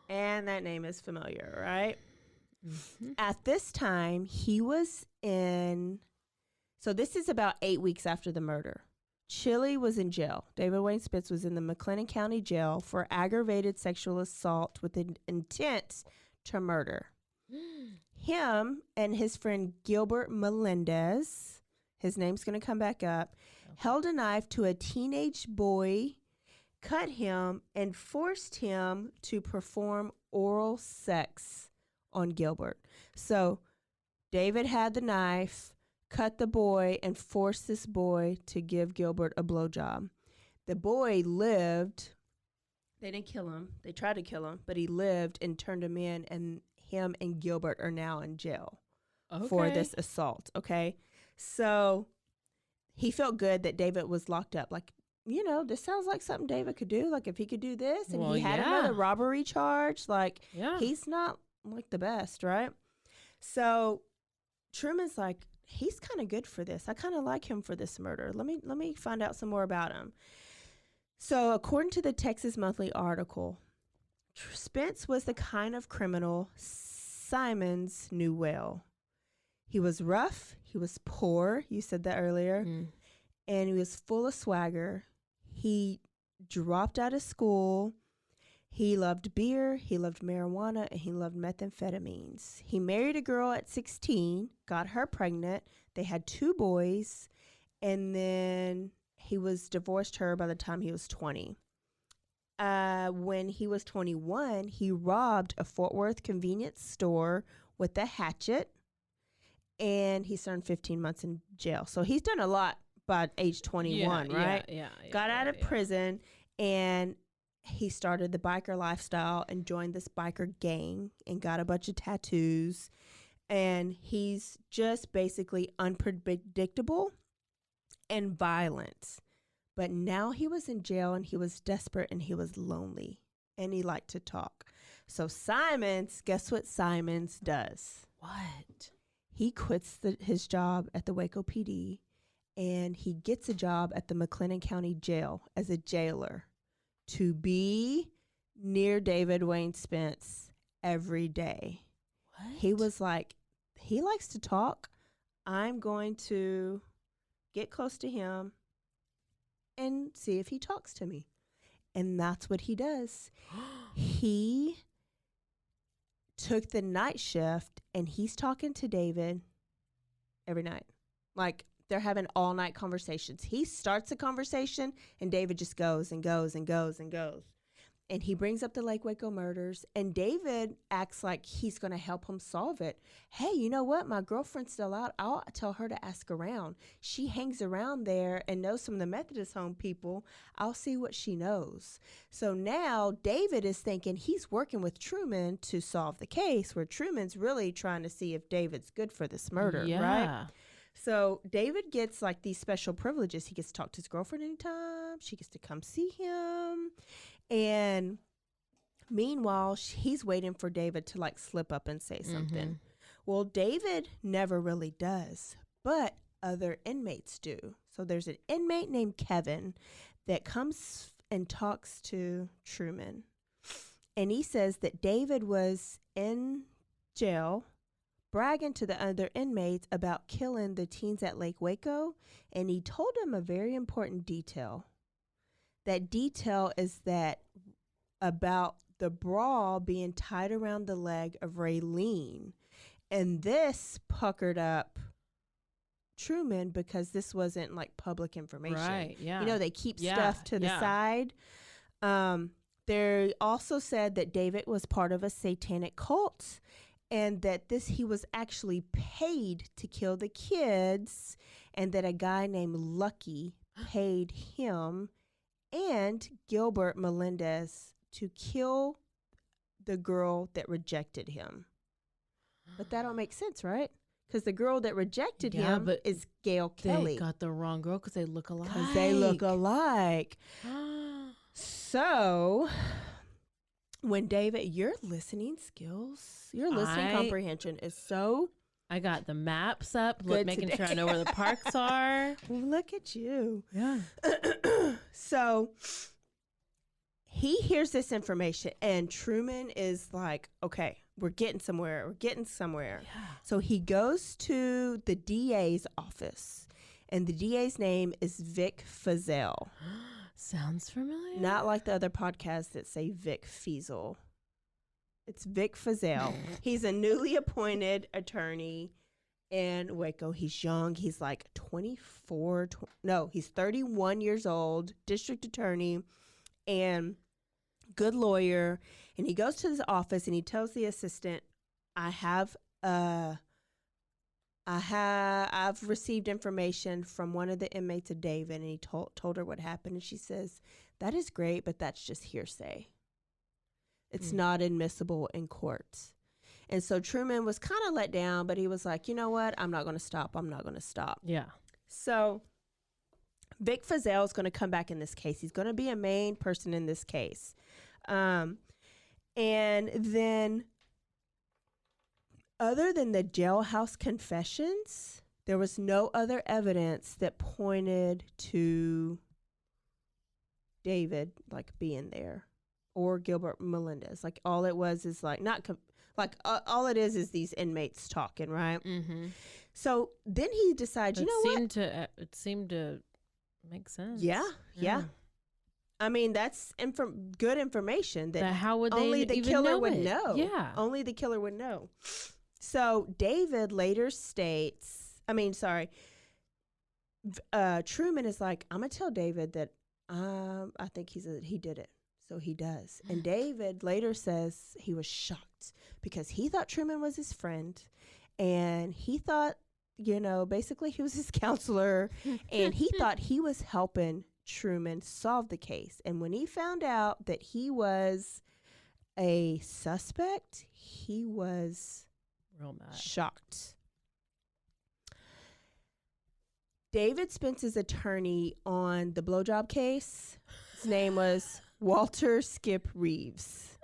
And that name is familiar, right? Mm-hmm. At this time, he was in... So this is about 8 weeks after the murder. Chili was in jail. David Wayne Spence was in the McLennan County Jail for aggravated sexual assault with an intent to murder. Him and his friend Gilbert Melendez, his name's going to come back up, held a knife to a teenage boy, cut him, and forced him to perform oral sex on Gilbert. So David had the knife, cut the boy, and forced this boy to give Gilbert a blowjob. The boy lived. They didn't kill him. They tried to kill him, but he lived and turned him in, and him and Gilbert are now in jail for this assault, okay? So he felt good that David was locked up. Like, this sounds like something David could do. Like, if he could do this, and he had another robbery charge, like, he's not, like, the best, right? So Truman's like, he's kind of good for this. I kind of like him for this murder. Let me find out some more about him. So according to the Texas Monthly article, Spence was the kind of criminal Simons knew well. He was rough. He was poor. You said that earlier. And he was full of swagger. He dropped out of school. He loved beer, he loved marijuana, and he loved methamphetamines. He married a girl at 16, got her pregnant. They had 2 boys, and then he was divorced her by the time he was 20. When he was 21, he robbed a Fort Worth convenience store with a hatchet, and he served 15 months in jail. So he's done a lot by age 21, right? Yeah. Got out of prison, and he started the biker lifestyle and joined this biker gang and got a bunch of tattoos. And he's just basically unpredictable and violent. But now he was in jail, and he was desperate, and he was lonely, and he liked to talk. So Simons, guess what Simons does? What? He quits his job at the Waco PD, and he gets a job at the McLennan County Jail as a jailer, to be near David Wayne Spence every day. What? He was like, he likes to talk. I'm going to get close to him and see if he talks to me. And that's what he does. He took the night shift, and he's talking to David every night. Like, they're having all night conversations. He starts a conversation, and David just goes and goes and goes and goes. And he brings up the Lake Waco murders, and David acts like he's going to help him solve it. Hey, you know what? My girlfriend's still out. I'll tell her to ask around. She hangs around there and knows some of the Methodist home people. I'll see what she knows. So now David is thinking he's working with Truman to solve the case, where Truman's really trying to see if David's good for this murder, right? So David gets like these special privileges. He gets to talk to his girlfriend anytime. She gets to come see him. And meanwhile, he's waiting for David to like slip up and say something. Well, David never really does, but other inmates do. So there's an inmate named Kevin that comes and talks to Truman. And he says that David was in jail bragging to the other inmates about killing the teens at Lake Waco. And he told them a very important detail. That detail is that about the bra being tied around the leg of Raylene. And this puckered up Truman because this wasn't like public information. Right, yeah. You know, they keep stuff to the side. They also said that David was part of a satanic cult, and that he was actually paid to kill the kids, and that a guy named Lucky paid him and Gilbert Melendez to kill the girl that rejected him. But that don't make sense, right? Because the girl that rejected him is Gail Kelly. They got the wrong girl because they look alike. Because they look alike. So, when David, your listening skills, your listening comprehension is so... I got the maps up, making sure I know where the parks are. Look at you. Yeah. So he hears this information, and Truman is like, okay, we're getting somewhere. Yeah. So he goes to the DA's office, and the DA's name is Vic Feazell. Sounds familiar. Not like the other podcasts that say Vic Feazell. It's Vic Feazell. He's a newly appointed attorney in Waco. He's young. He's like 24. He's 31 years old, district attorney, and good lawyer. And he goes to his office and he tells the assistant, I've received information from one of the inmates of David. And he told her what happened. And she says, that is great, but that's just hearsay. It's not admissible in court. And so Truman was kind of let down, but he was like, you know what? I'm not going to stop. Yeah. So Vic Feazell is going to come back in this case. He's going to be a main person in this case. And then other than the jailhouse confessions, there was no other evidence that pointed to David like being there. Or Gilbert Melendez. Like, all it was is like, all it is these inmates talking, right? Mm-hmm. So then he decides, it seemed to make sense. Yeah. I mean, that's good information that how would they only the even killer know would it? know. Yeah. Only the killer would know. So David later states, Truman is like, I'm going to tell David that I think he did it. So he does. And David later says he was shocked because he thought Truman was his friend. And he thought, basically he was his counselor. And he thought he was helping Truman solve the case. And when he found out that he was a suspect, he was real mad. Shocked. David Spence's attorney on the blowjob case, his name was Walter Skip Reeves.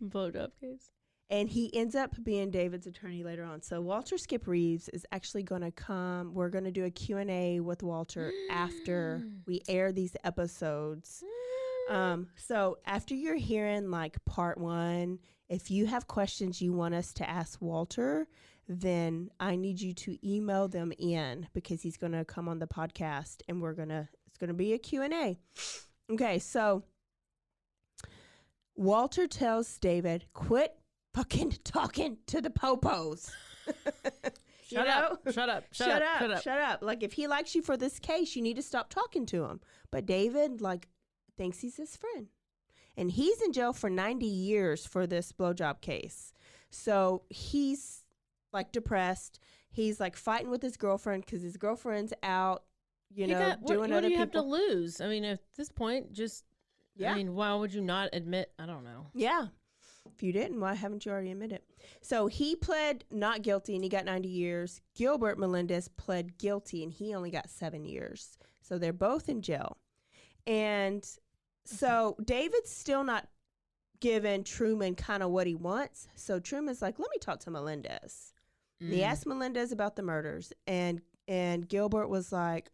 Blowjob case. And he ends up being David's attorney later on. So Walter Skip Reeves is actually going to come. We're going to do a Q&A with Walter after we air these episodes. So after you're hearing like part 1 If you have questions you want us to ask Walter, then I need you to email them in because he's going to come on the podcast and it's going to be a Q&A. Okay, so Walter tells David, quit fucking talking to the popos. Shut up. Like, if he likes you for this case, you need to stop talking to him. But David, like, thinks he's his friend. And he's in jail for 90 years for this blowjob case. So he's, like, depressed. He's, like, fighting with his girlfriend because his girlfriend's out, doing other people. What do you have to lose? I mean, at this point, I mean, why would you not admit? I don't know. Yeah. If you didn't, why haven't you already admitted? So he pled not guilty and he got 90 years. Gilbert Melendez pled guilty and he only got 7 years. So they're both in jail. And so David's still not giving Truman kind of what he wants. So Truman's like, let me talk to Melendez. Mm. He asked Melendez about the murders, and Gilbert was like,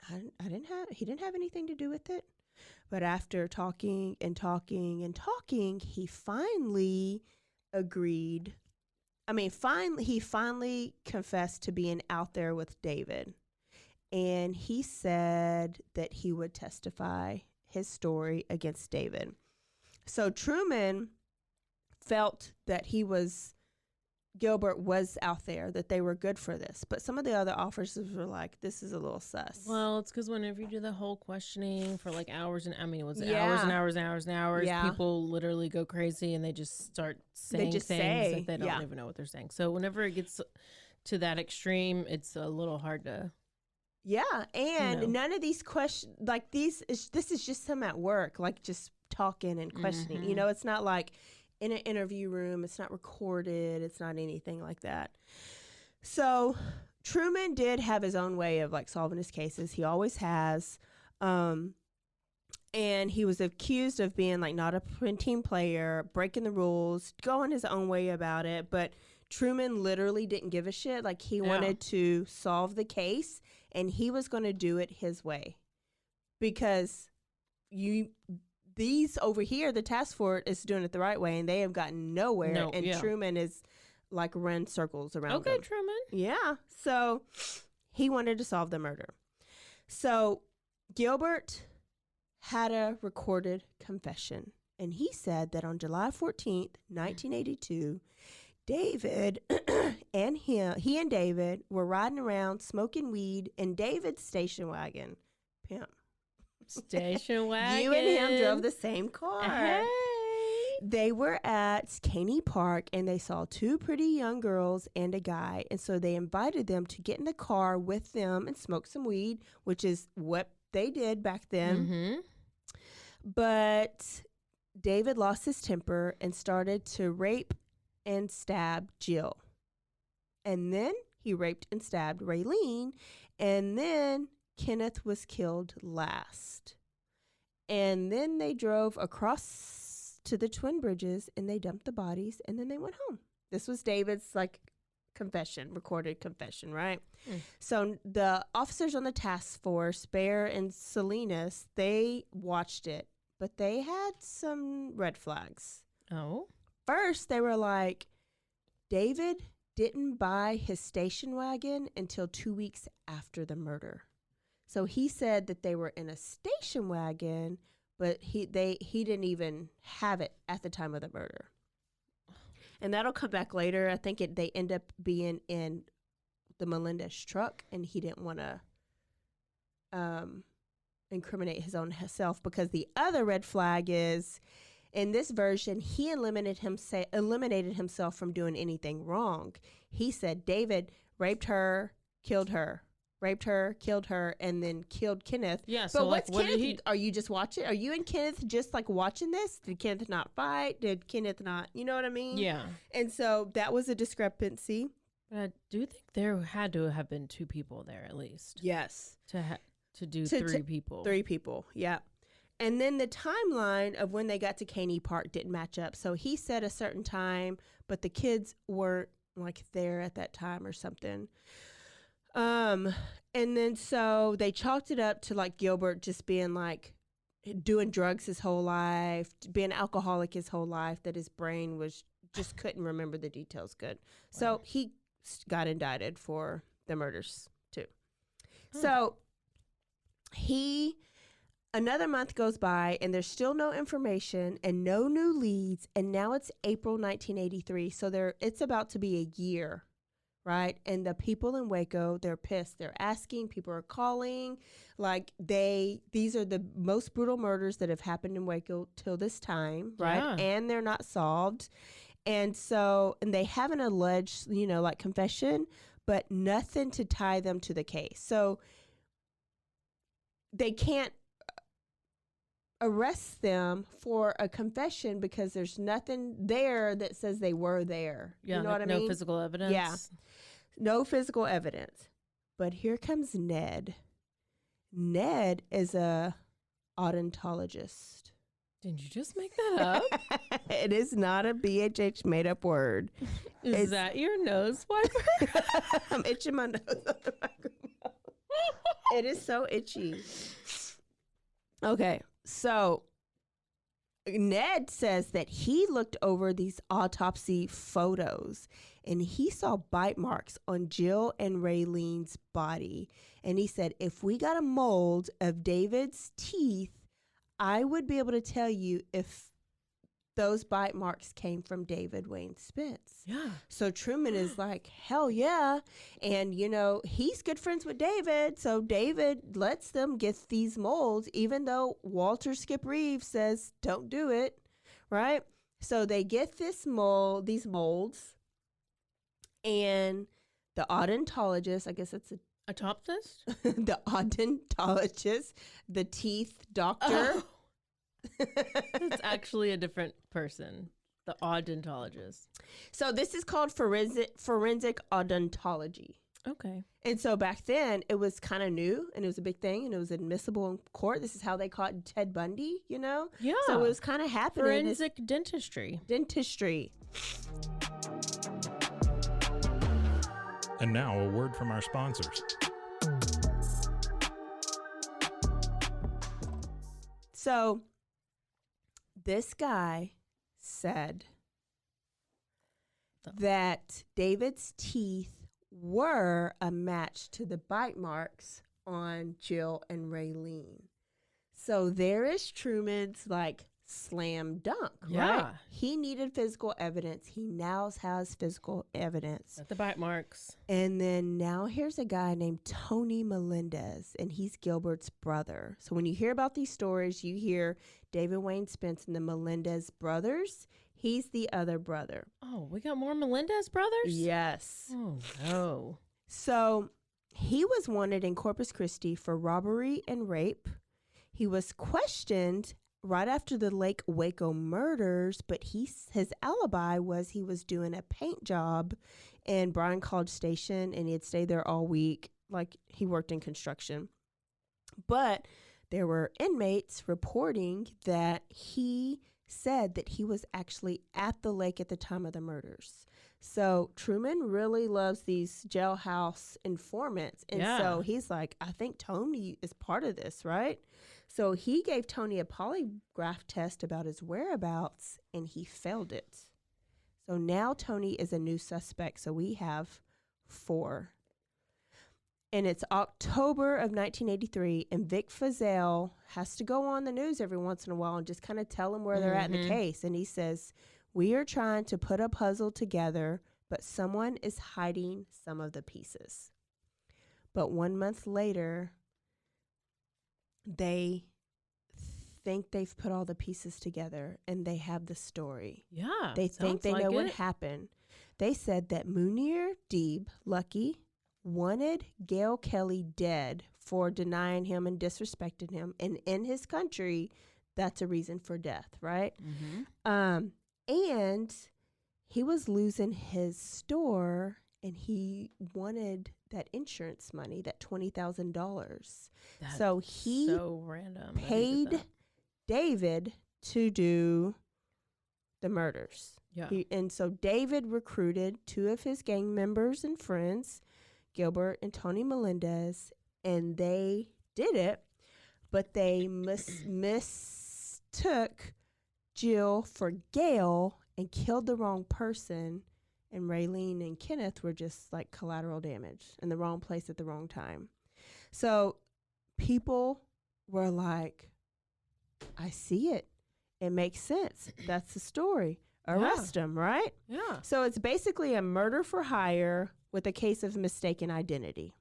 he didn't have anything to do with it. But after talking, he finally agreed. He finally confessed to being out there with David. And he said that he would testify his story against David. So Truman felt that Gilbert was out there, that they were good for this. But some of the other officers were like, this is a little sus. Well, it's because whenever you do the whole questioning for like hours and hours and hours, people literally go crazy and they just start saying things that they don't even know what they're saying. So whenever it gets to that extreme, it's a little hard to... Yeah, and none of these questions, like this is just him at work, like just talking and questioning. Mm-hmm. It's not like in an interview room. It's not recorded. It's not anything like that. So Truman did have his own way of like solving his cases. He always has. And he was accused of being like not a team player, breaking the rules, going his own way about it. But Truman literally didn't give a shit. Like he wanted to solve the case and he was going to do it his way because these over here, the task force is doing it the right way and they have gotten nowhere. Truman is like run circles around them. Truman. Yeah. So he wanted to solve the murder. So Gilbert had a recorded confession and he said that on July 14th, 1982, David and he and David were riding around smoking weed in David's station wagon. Pimp. Station wagon. You and him drove the same car. Hey. They were at Caney Park and they saw two pretty young girls and a guy. And so they invited them to get in the car with them and smoke some weed, which is what they did back then. Mm-hmm. But David lost his temper and started to rape and stab Jill. And then he raped and stabbed Raylene. And then Kenneth was killed last. And then they drove across to the Twin Bridges and they dumped the bodies and then they went home. This was David's like recorded confession, right? Mm. So the officers on the task force, Bear and Salinas, they watched it, but they had some red flags. Oh. First, they were like, David didn't buy his station wagon until 2 weeks after the murder. So he said that they were in a station wagon, but he didn't even have it at the time of the murder. And that'll come back later. I think they end up being in the Melendez truck, and he didn't want to incriminate his own self because the other red flag is, in this version, he eliminated himself from doing anything wrong. He said David raped her, killed her. Raped her, killed her, and then killed Kenneth. Yeah, but so what's Kenneth? Are you just watching? Are you and Kenneth just like watching this? Did Kenneth not fight? Did Kenneth not? You know what I mean? Yeah. And so that was a discrepancy. But I do think there had to have been two people there at least. Yes. To do three people. 3 people, yeah. And then the timeline of when they got to Caney Park didn't match up. So he said a certain time, but the kids weren't like there at that time or something. And then so they chalked it up to like Gilbert just being like doing drugs his whole life, being alcoholic his whole life, that his brain was just couldn't remember the details good. So he got indicted for the murders too. So another month goes by and there's still no information and no new leads. And now it's April 1983. So it's about to be a year, right? And the people in Waco, they're pissed. They're asking, people are calling, like these are the most brutal murders that have happened in Waco till this time, right? Yeah. And they're not solved. And they have an alleged, like confession, but nothing to tie them to the case. So they can't arrest them for a confession because there's nothing there that says they were there. Yeah, you know what I mean? No physical evidence. Yeah, no physical evidence. But here comes Ned. Ned is a odontologist. Did you just make that up? It is not a BHH made up word. Is that your nose wiper? I'm itching my nose on the microphone. It is so itchy. Okay, so Ned says that he looked over these autopsy photos and he saw bite marks on Jill and Raylene's body. And he said, if we got a mold of David's teeth, I would be able to tell you if those bite marks came from David Wayne Spence. Yeah. So Truman is like, hell yeah. And, he's good friends with David. So David lets them get these molds, even though Walter Skip Reeves says, don't do it. Right. So they get these molds, and the odontologist, I guess it's Autopsist? the odontologist, the teeth doctor. Oh. It's actually a different person, the odontologist. So this is called forensic odontology. Okay. And so back then it was kind of new and it was a big thing and it was admissible in court. This is how they caught Ted Bundy, Yeah. So it was kind of happening. Forensic dentistry. And now a word from our sponsors. So this guy said that David's teeth were a match to the bite marks on Jill and Raylene. So there is Truman's slam dunk, right? He needed physical evidence. He now has physical evidence. At the bite marks. And then now here's a guy named Tony Melendez, and he's Gilbert's brother. So when you hear about these stories, you hear David Wayne Spence and the Melendez brothers. He's the other brother. Oh, we got more Melendez brothers? Yes. Oh, no. So he was wanted in Corpus Christi for robbery and rape. He was questioned right after the Lake Waco murders, but his alibi was he was doing a paint job in Bryan College Station, and he had stayed there all week, like he worked in construction. But there were inmates reporting that he said that he was actually at the lake at the time of the murders. So Truman really loves these jailhouse informants. And so he's like, I think Tony is part of this, right? So he gave Tony a polygraph test about his whereabouts, and he failed it. So now Tony is a new suspect. So we have 4. And it's October of 1983, and Vic Feazell has to go on the news every once in a while and just kind of tell them where they're at in the case. And he says, we are trying to put a puzzle together, but someone is hiding some of the pieces. But 1 month later, they think they've put all the pieces together and they have the story. Yeah. They think they know what happened. They said that Munir Deeb, Lucky, wanted Gail Kelly dead for denying him and disrespecting him. And in his country, that's a reason for death, right? And he was losing his store, and he wanted that insurance money, that $20,000. So he paid David to do the murders. Yeah. And so David recruited 2 of his gang members and friends, Gilbert and Tony Melendez, and they did it. but they mistook Jill for Gail and killed the wrong person, and Raylene and Kenneth were just like collateral damage in the wrong place at the wrong time. So people were like, I see it. It makes sense. That's the story. Arrest him, right? Yeah. So it's basically a murder for hire with a case of mistaken identity,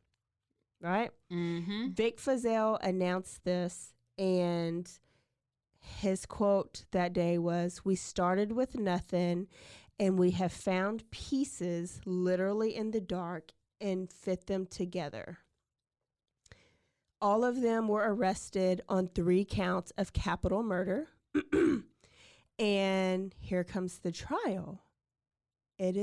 right? Mm-hmm. Vic Feazell announced this, and his quote that day was, "We started with nothing, and we have found pieces literally in the dark and fit them together." All of them were arrested on 3 counts of capital murder. And here comes the trial. It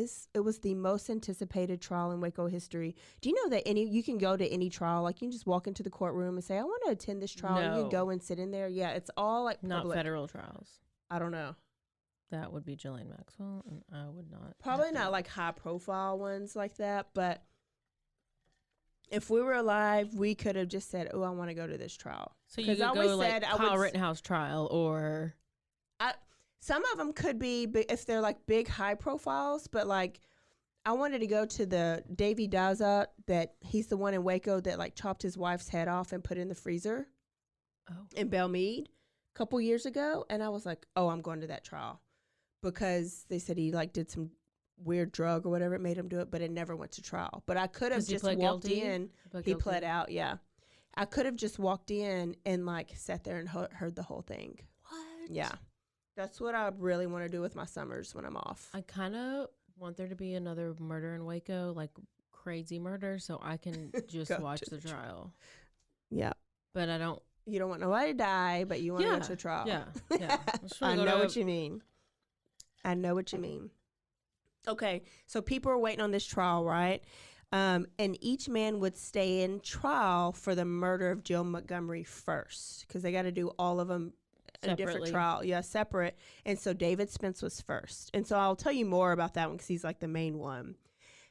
was the most anticipated trial in Waco history. Do you know that you can go to any trial? Like, you can just walk into the courtroom and say, I want to attend this trial. No. You can go and sit in there. Yeah, it's all like not public. federal trials. I don't know. That would be Jillian Maxwell, and I would not. Probably not like high profile ones like that, but if we were alive, we could have just said, oh, I want to go to this trial. So you could go like Kyle Rittenhouse trial, or some of them could be if they're like big high profiles, but like I wanted to go to the Davy Daza, that he's the one in Waco that like chopped his wife's head off and put it in the freezer in Belmead a couple years ago. And I was like, oh, I'm going to that trial, because they said he like did some weird drug or whatever. It made him do it, but it never went to trial. But I could have just walked in. He pled out. Yeah. I could have just walked in and like sat there and heard the whole thing. What? Yeah. That's what I really want to do with my summers when I'm off. I kind of want there to be another murder in Waco, like crazy murder, so I can just watch the trial. Yeah. But I don't. You don't want nobody to die, but you want to go to a trial. Yeah. Yeah. I know what you mean. I know what you mean. Okay. So people are waiting on this trial, right? And each man would stay in trial for the murder of Jill Montgomery first, because they got to do all of them in a different trial. Yeah, separate. And so David Spence was first. And so I'll tell you more about that one because he's like the main one.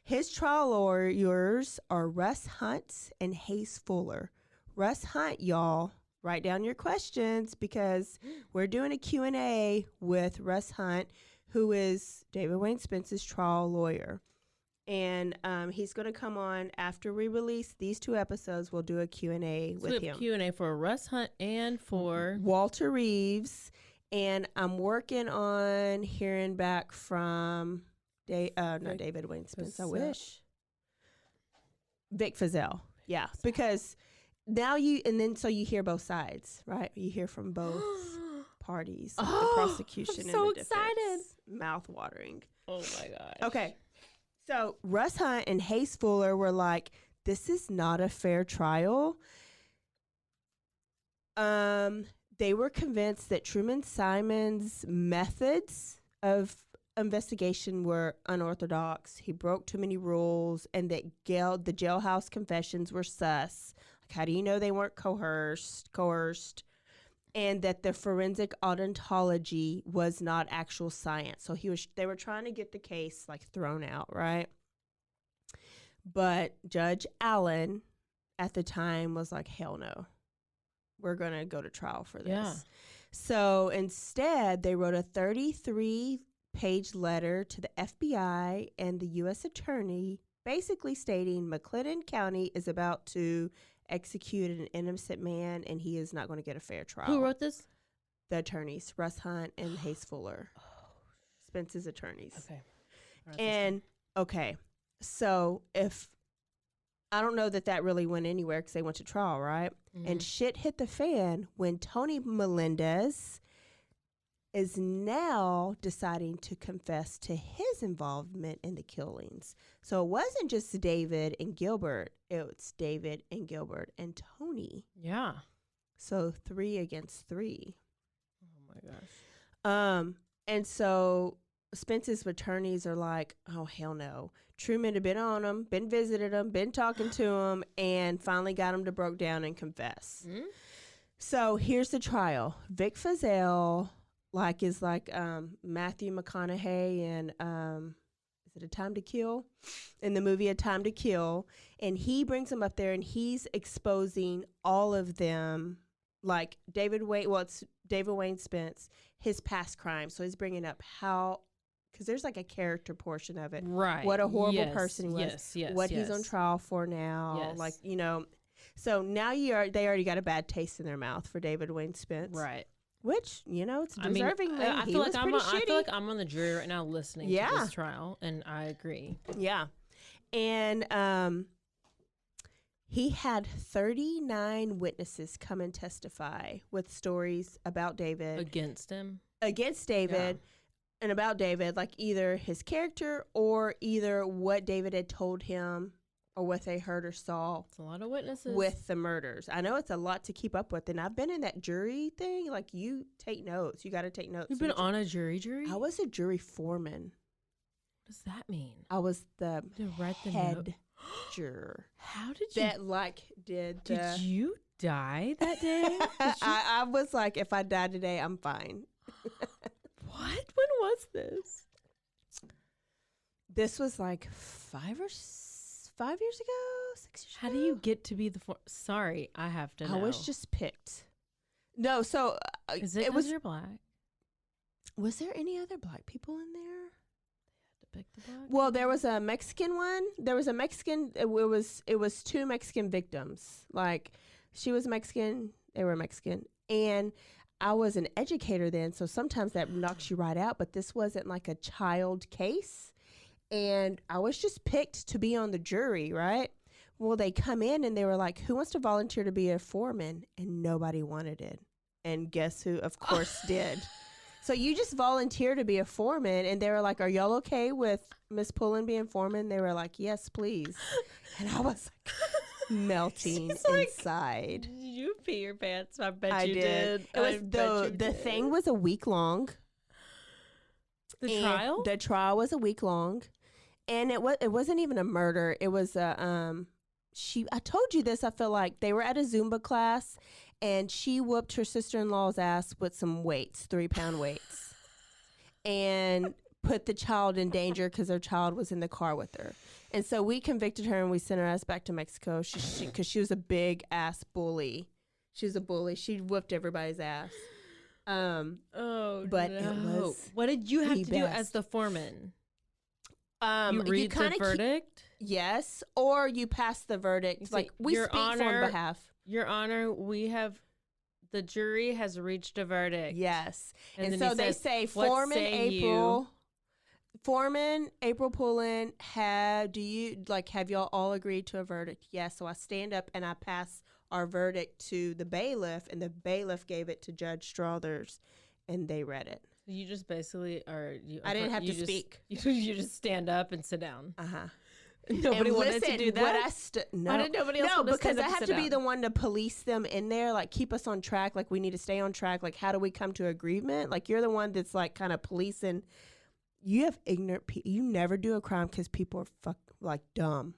His trial lawyers are Russ Hunt and Hayes Fuller. Russ Hunt, y'all, write down your questions, because we're doing a Q&A with Russ Hunt, who is David Wayne Spence's trial lawyer. And he's going to come on after we release these 2 episodes. We'll do a Q&A with him. Q&A for Russ Hunt and for Walter Reeves. And I'm working on hearing back from not David Wayne Spence. I wish. Vic Feazell. Yeah, because now so you hear both sides, right? You hear from both parties, the prosecution, I'm so and the excited. defense. Mouth watering. Oh my gosh. Okay. So Russ Hunt and Hayes Fuller were like, this is not a fair trial. They were convinced that Truman Simons' methods of investigation were unorthodox. He broke too many rules, and that the jailhouse confessions were sus. Like, how do you know they weren't coerced? And that the forensic odontology was not actual science. So they were trying to get the case like thrown out, right? But Judge Allen at the time was like, hell no. We're going to go to trial for this. Yeah. So instead, they wrote a 33-page letter to the FBI and the U.S. attorney, basically stating McLennan County is about to execute an innocent man, and he is not going to get a fair trial. Who wrote this? The attorneys, Russ Hunt and Hayes Fuller. Spence's attorneys. Okay. And, okay, so I don't know that really went anywhere because they went to trial, right? Mm-hmm. And shit hit the fan when Tony Melendez is now deciding to confess to his involvement in the killings. So it wasn't just David and Gilbert. It's David and Gilbert and Tony. Yeah. So 3 against 3. Oh, my gosh. And so Spence's attorneys are like, oh, hell no. Truman had been on him, been visited him, been talking to him, and finally got him to broke down and confess. Mm-hmm. So here's the trial. Vic Feazell is like Matthew McConaughey in is it A Time to Kill? In the movie A Time to Kill. And he brings them up there, and he's exposing all of them, like David Wayne. Well, it's David Wayne Spence, his past crimes. So he's bringing up how, because there's like a character portion of it, right? What a horrible person he was. What he's on trial for now, Yes. like So now they already got a bad taste in their mouth for David Wayne Spence, right? Which it's deserving. I feel like I'm on the jury right now listening to this trial, and I agree. Yeah, and he had 39 witnesses come and testify with stories about David against David, and about David, like either his character or either what David had told him or what they heard or saw. It's a lot of witnesses with the murders. I know it's a lot to keep up with, and I've been in that jury thing. Like, you take notes. You got to take notes. You've been on a jury? I was a jury foreman. What does that mean? I was the head juror. How did you? Did you die that day? I was like, if I die today, I'm fine. What? When was this? This was like 5 years ago, 6 years How ago. do you get to be the sorry, I have to know. I was just picked. No, so is it was you're black? Was there any other black people in there? They had to pick the black. Well, there was a Mexican one. There was a Mexican. It was 2 Mexican victims. Like, she was Mexican. They were Mexican, and I was an educator then, so sometimes that knocks you right out. But this wasn't like a child case. And I was just picked to be on the jury, right? Well, they come in and they were like, who wants to volunteer to be a foreman? And nobody wanted it. And guess who, of course, did. So you just volunteer to be a foreman. And they were like, are y'all okay with Miss Pullen being foreman? They were like, yes, please. And I was like melting inside. Did you pee your pants? I bet you did. It was the thing was a week long. The trial? The trial was a week long. And it wasn't even a murder. It was I told you this, I feel like they were at a Zumba class and she whooped her sister-in-law's ass with some weights, 3-pound weights, and put the child in danger because her child was in the car with her. And so we convicted her and we sent her ass back to Mexico because she was a big ass bully. She was a bully. She whooped everybody's ass. It was what did you have to do as the foreman? You read the verdict? Yes, or you pass the verdict. Like, we speak on behalf. Your Honor, the jury has reached a verdict. Yes. And so they say, Foreman April Pullen, have y'all all agreed to a verdict? Yes. So I stand up and I pass our verdict to the bailiff, and the bailiff gave it to Judge Strothers, and they read it. You just basically I didn't have to speak. You just stand up and sit down. Uh-huh. Nobody wanted to do that? No. Why did nobody else want to because stand up I have to be the one to police them in there, like keep us on track. Like, we need to stay on track. Like, how do we come to agreement? Like, you're the one that's like kind of policing. You have ignorant people. You never do a crime because people are dumb.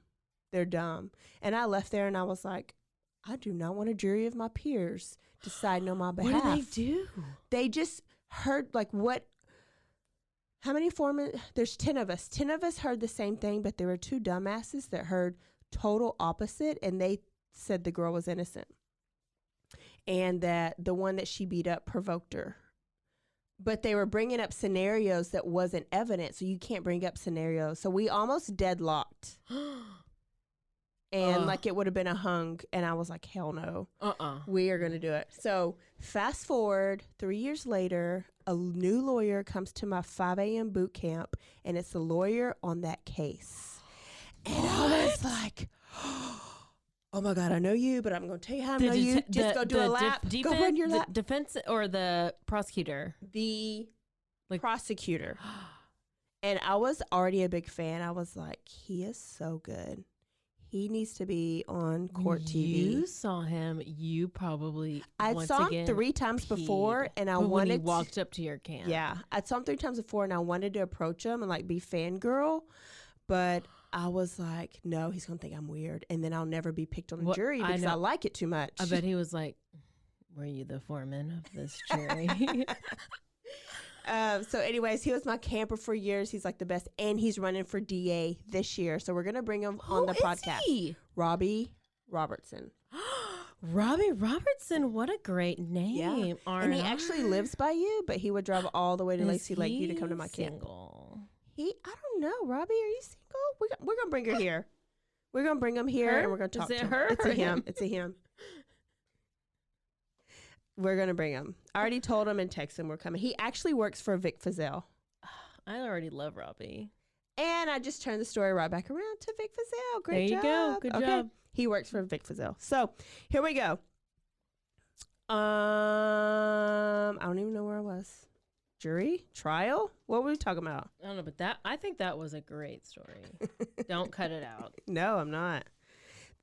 They're dumb. And I left there and I was like, I do not want a jury of my peers deciding on my behalf. What do they do? They just heard how many foremen? There's 10 of us. 10 of us heard the same thing, but there were 2 dumbasses that heard total opposite, and they said the girl was innocent and that the one that she beat up provoked her. But they were bringing up scenarios that wasn't evident, so you can't bring up scenarios. So we almost deadlocked. And it would have been a hung, and I was like, hell no. We are going to do it. So fast forward 3 years later, a new lawyer comes to my 5 a.m. boot camp, and it's the lawyer on that case. And I was like, oh my God, I know you, but I'm going to tell you how I know you. Just go do a lap. Go run your lap. Defense or the prosecutor? The prosecutor. And I was already a big fan. I was like, he is so good. He needs to be on court TV. You saw him. You probably I saw him 3 times before, and I wanted. When he walked up to your camp. Yeah, I saw him 3 times before, and I wanted to approach him and be fangirl, but I was like, no, he's gonna think I'm weird, and then I'll never be picked on the jury because I like it too much. I bet he was like, "Were you the foreman of this jury?" So anyways, he was my camper for years. He's like the best. And he's running for DA this year. So we're going to bring him on the podcast. He? Robbie Robertson. Robbie Robertson, what a great name. Yeah. And he actually lives by you, but he would drive all the way to Lacey Lakeview to come to my camp. I don't know. Robbie, are you single? We're going to bring her here. We're going to bring him here and we're going to talk to him. Her? It's a him. It's a him. We're going to bring him. I already told him and texted him we're coming. He actually works for Vic Fazell. I already love Robbie. And I just turned the story right back around to Vic Fazell. Great job. There you go. Good job. He works for Vic Fazell. So here we go. I don't even know where I was. Jury? Trial? What were we talking about? I don't know, but I think that was a great story. Don't cut it out. No, I'm not.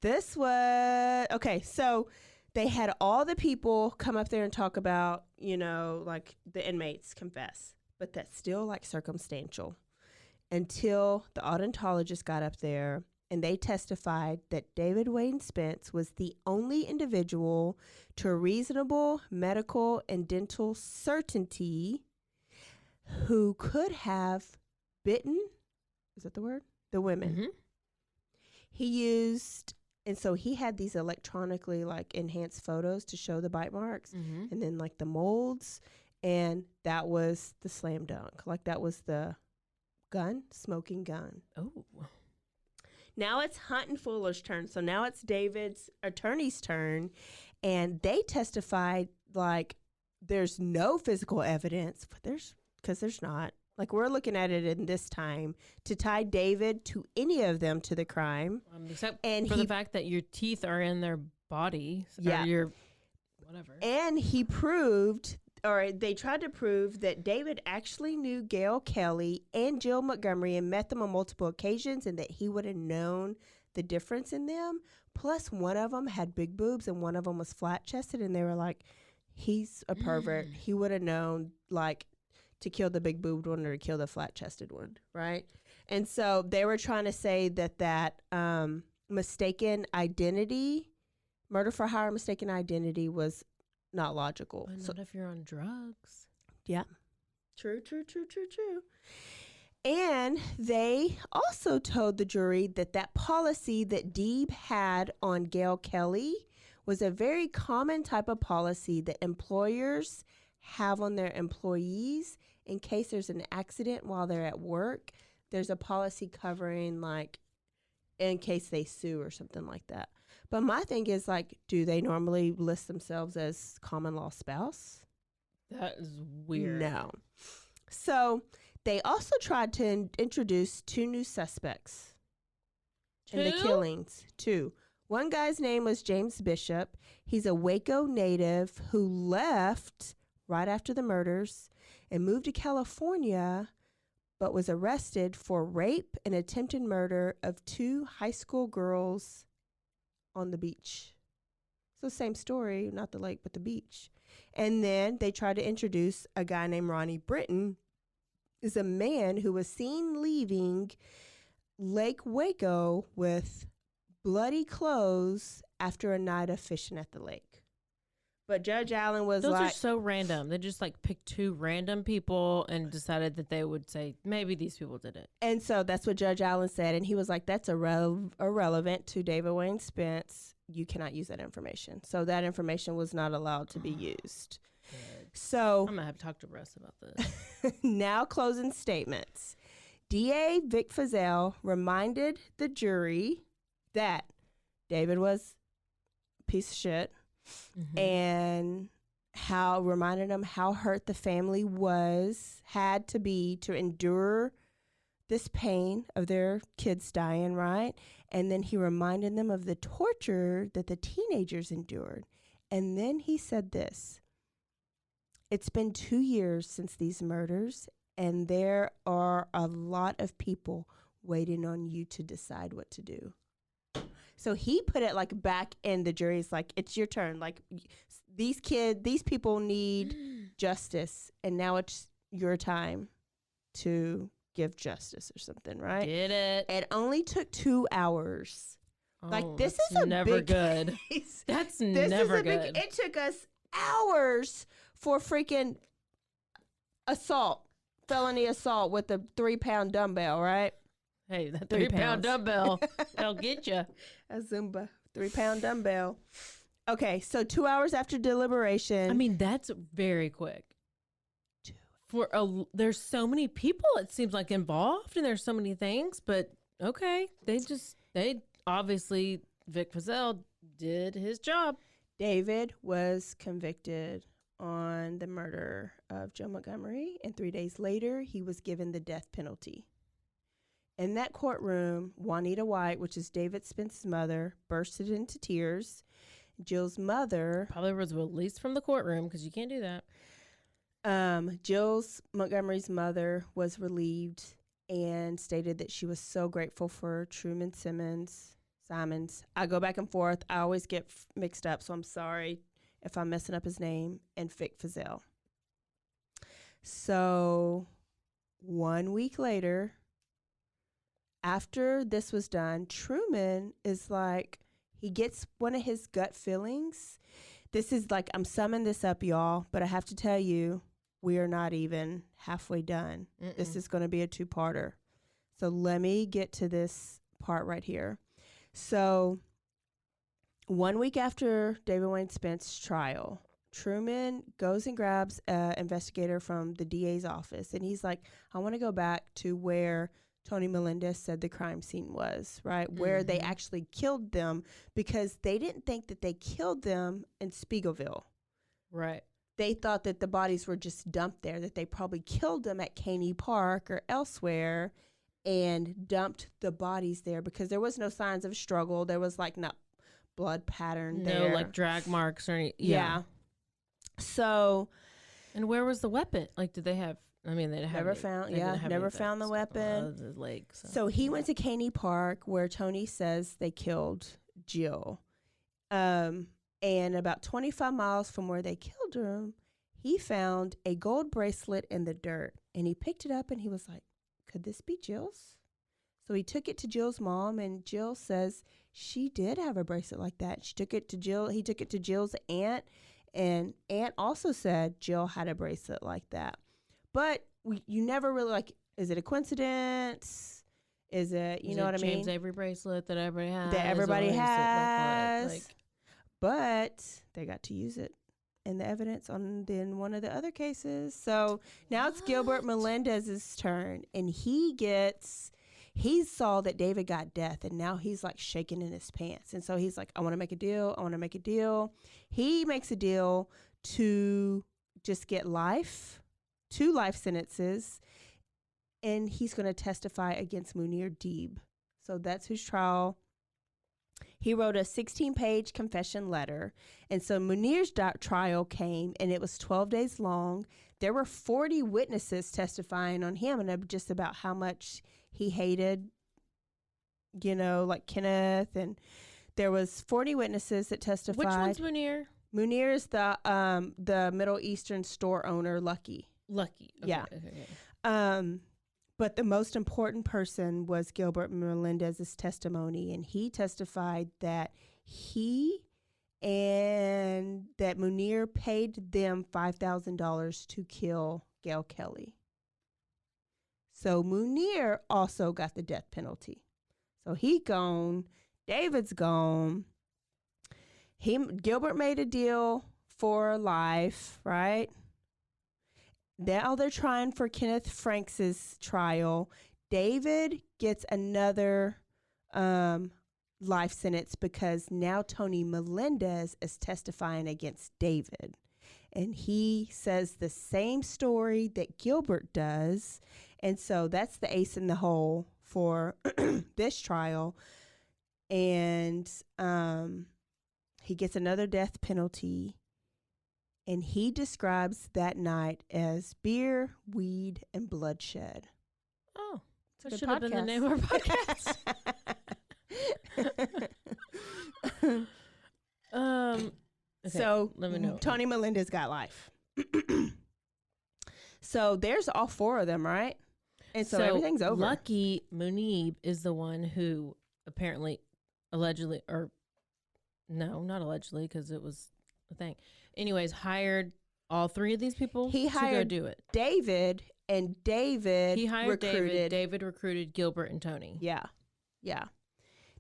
This was, okay, so they had all the people come up there and talk about, like the inmates confess. But that's still like circumstantial until the odontologist got up there and they testified that David Wayne Spence was the only individual to a reasonable medical and dental certainty who could have bitten, is that the word? The women. Mm-hmm. He used, and so he had these electronically like enhanced photos to show the bite marks and then like the molds. And that was the slam dunk. Like that was the gun, smoking gun. Oh. Now it's Hunt and Fuller's turn. So now it's David's attorney's turn. And they testified like there's no physical evidence, but there's not. Like we're looking at it in this time to tie David to any of them to the crime. Except for the fact that your teeth are in their body. Yeah. Or your whatever. And he proved... or they tried to prove that David actually knew Gail Kelly and Jill Montgomery and met them on multiple occasions and that he would have known the difference in them. Plus, one of them had big boobs and one of them was flat-chested, and they were like, he's a pervert. He would have known, like, to kill the big-boobed one or to kill the flat-chested one, right? And so they were trying to say that mistaken identity, murder for hire mistaken identity was not logical. But not if you're on drugs. Yeah. True. And they also told the jury that policy that Deeb had on Gail Kelly was a very common type of policy that employers have on their employees in case there's an accident while they're at work. There's a policy covering, like, in case they sue or something like that. But my thing is, like, do they normally list themselves as common law spouse? That is weird. No. So they also tried to introduce 2 new suspects in the killings. 2. One guy's name was James Bishop. He's a Waco native who left right after the murders and moved to California, but was arrested for rape and attempted murder of 2 high school girls on the beach. So same story, not the lake, but the beach. And then they tried to introduce a guy named Ronnie Britton, is a man who was seen leaving Lake Waco with bloody clothes after a night of fishing at the lake. But Judge Allen was Those are so random. They just like picked 2 random people and decided that they would say, maybe these people did it. And so that's what Judge Allen said. And he was like, that's irrelevant to David Wayne Spence. You cannot use that information. So that information was not allowed to be used. Good. So I'm going to have to talk to Russ about this. Now closing statements. DA Vic Fazell reminded the jury that David was a piece of shit. Mm-hmm. And reminded them how hurt the family had to be to endure this pain of their kids dying, right? And then he reminded them of the torture that the teenagers endured. And then he said this: it's been 2 years since these murders, and there are a lot of people waiting on you to decide what to do. So he put it like back in the jury's like, it's your turn. Like these people need justice. And now it's your time to give justice or something, right? Get it. It only took 2 hours. Oh, like this is a never big good. Case. That's never good. It took us hours for freaking felony assault with a 3-pound dumbbell, right? Hey, that 3-pound dumbbell, they'll get you. A Zumba 3-pound dumbbell. Okay, so 2 hours after deliberation. I mean, that's very quick. There's so many people, it seems like, involved, and there's so many things, but okay. They obviously, Vic Feazell did his job. David was convicted on the murder of Joe Montgomery, and 3 days later, he was given the death penalty. In that courtroom, Juanita White, which is David Spence's mother, bursted into tears. Jill's mother probably was released from the courtroom because you can't do that. Jill's Montgomery's mother was relieved and stated that she was so grateful for Truman Simons. I go back and forth. I always get mixed up, so I'm sorry if I'm messing up his name, and Vic Feazell. So 1 week later, after this was done, Truman is like, he gets one of his gut feelings. This is like, I'm summing this up, y'all, but I have to tell you, we are not even halfway done. This is going to be a 2-parter. So let me get to this part right here. So 1 week after David Wayne Spence's trial, Truman goes and grabs an investigator from the DA's office. And he's like, I want to go back to where Tony Melendez said the crime scene was, right? Where they actually killed them, because they didn't think that they killed them in Speegleville. Right. They thought that the bodies were just dumped there, that they probably killed them at Caney Park or elsewhere and dumped the bodies there because there was no signs of struggle. There was like not blood pattern there. No, like drag marks or anything. Yeah. So. And where was the weapon? Like, did they have, I mean, they never found the weapon. The lake. So he went to Caney Park where Tony says they killed Jill. And about 25 miles from where they killed her, he found a gold bracelet in the dirt. And he picked it up and he was like, could this be Jill's? So he took it to Jill's mom, and Jill says she did have a bracelet like that. He took it to Jill's aunt, and aunt also said Jill had a bracelet like that. But you never really, like, is it a coincidence? Is it, you know what I mean? James Avery bracelet that everybody has. That everybody has. But they got to use it in the evidence in one of the other cases. So now it's Gilbert Melendez's turn, and he saw that David got death, and now he's like shaking in his pants. And so he's like, I want to make a deal. He makes a deal to just get 2 life sentences, and he's going to testify against Munir Deeb. So that's whose trial. He wrote a 16-page confession letter. And so Munir's trial came, and it was 12 days long. There were 40 witnesses testifying on him and just about how much he hated, like Kenneth. And there was 40 witnesses that testified. Which one's Munir? Munir is the Middle Eastern store owner, Lucky. Okay, yeah. Okay. But the most important person was Gilbert Melendez's testimony, and he testified that that Munir paid them $5,000 to kill Gail Kelly. So Munir also got the death penalty. So he gone, David's gone. Gilbert made a deal for life, right? Now they're trying for Kenneth Franks' trial. David gets another life sentence because now Tony Melendez is testifying against David. And he says the same story that Gilbert does. And so that's the ace in the hole for this trial. And he gets another death penalty. And he describes that night as beer, weed, and bloodshed. Oh, that should have been the name of our podcast. Okay, so let me know. Tony Melendez got life. So there's all 4 of them, right? And so everything's over. Lucky Munib is the one who apparently, allegedly, or no, not allegedly, because it was a thing. Anyways, hired all 3 of these people to go do it. David, and David he hired recruited. David recruited Gilbert and Tony. Yeah.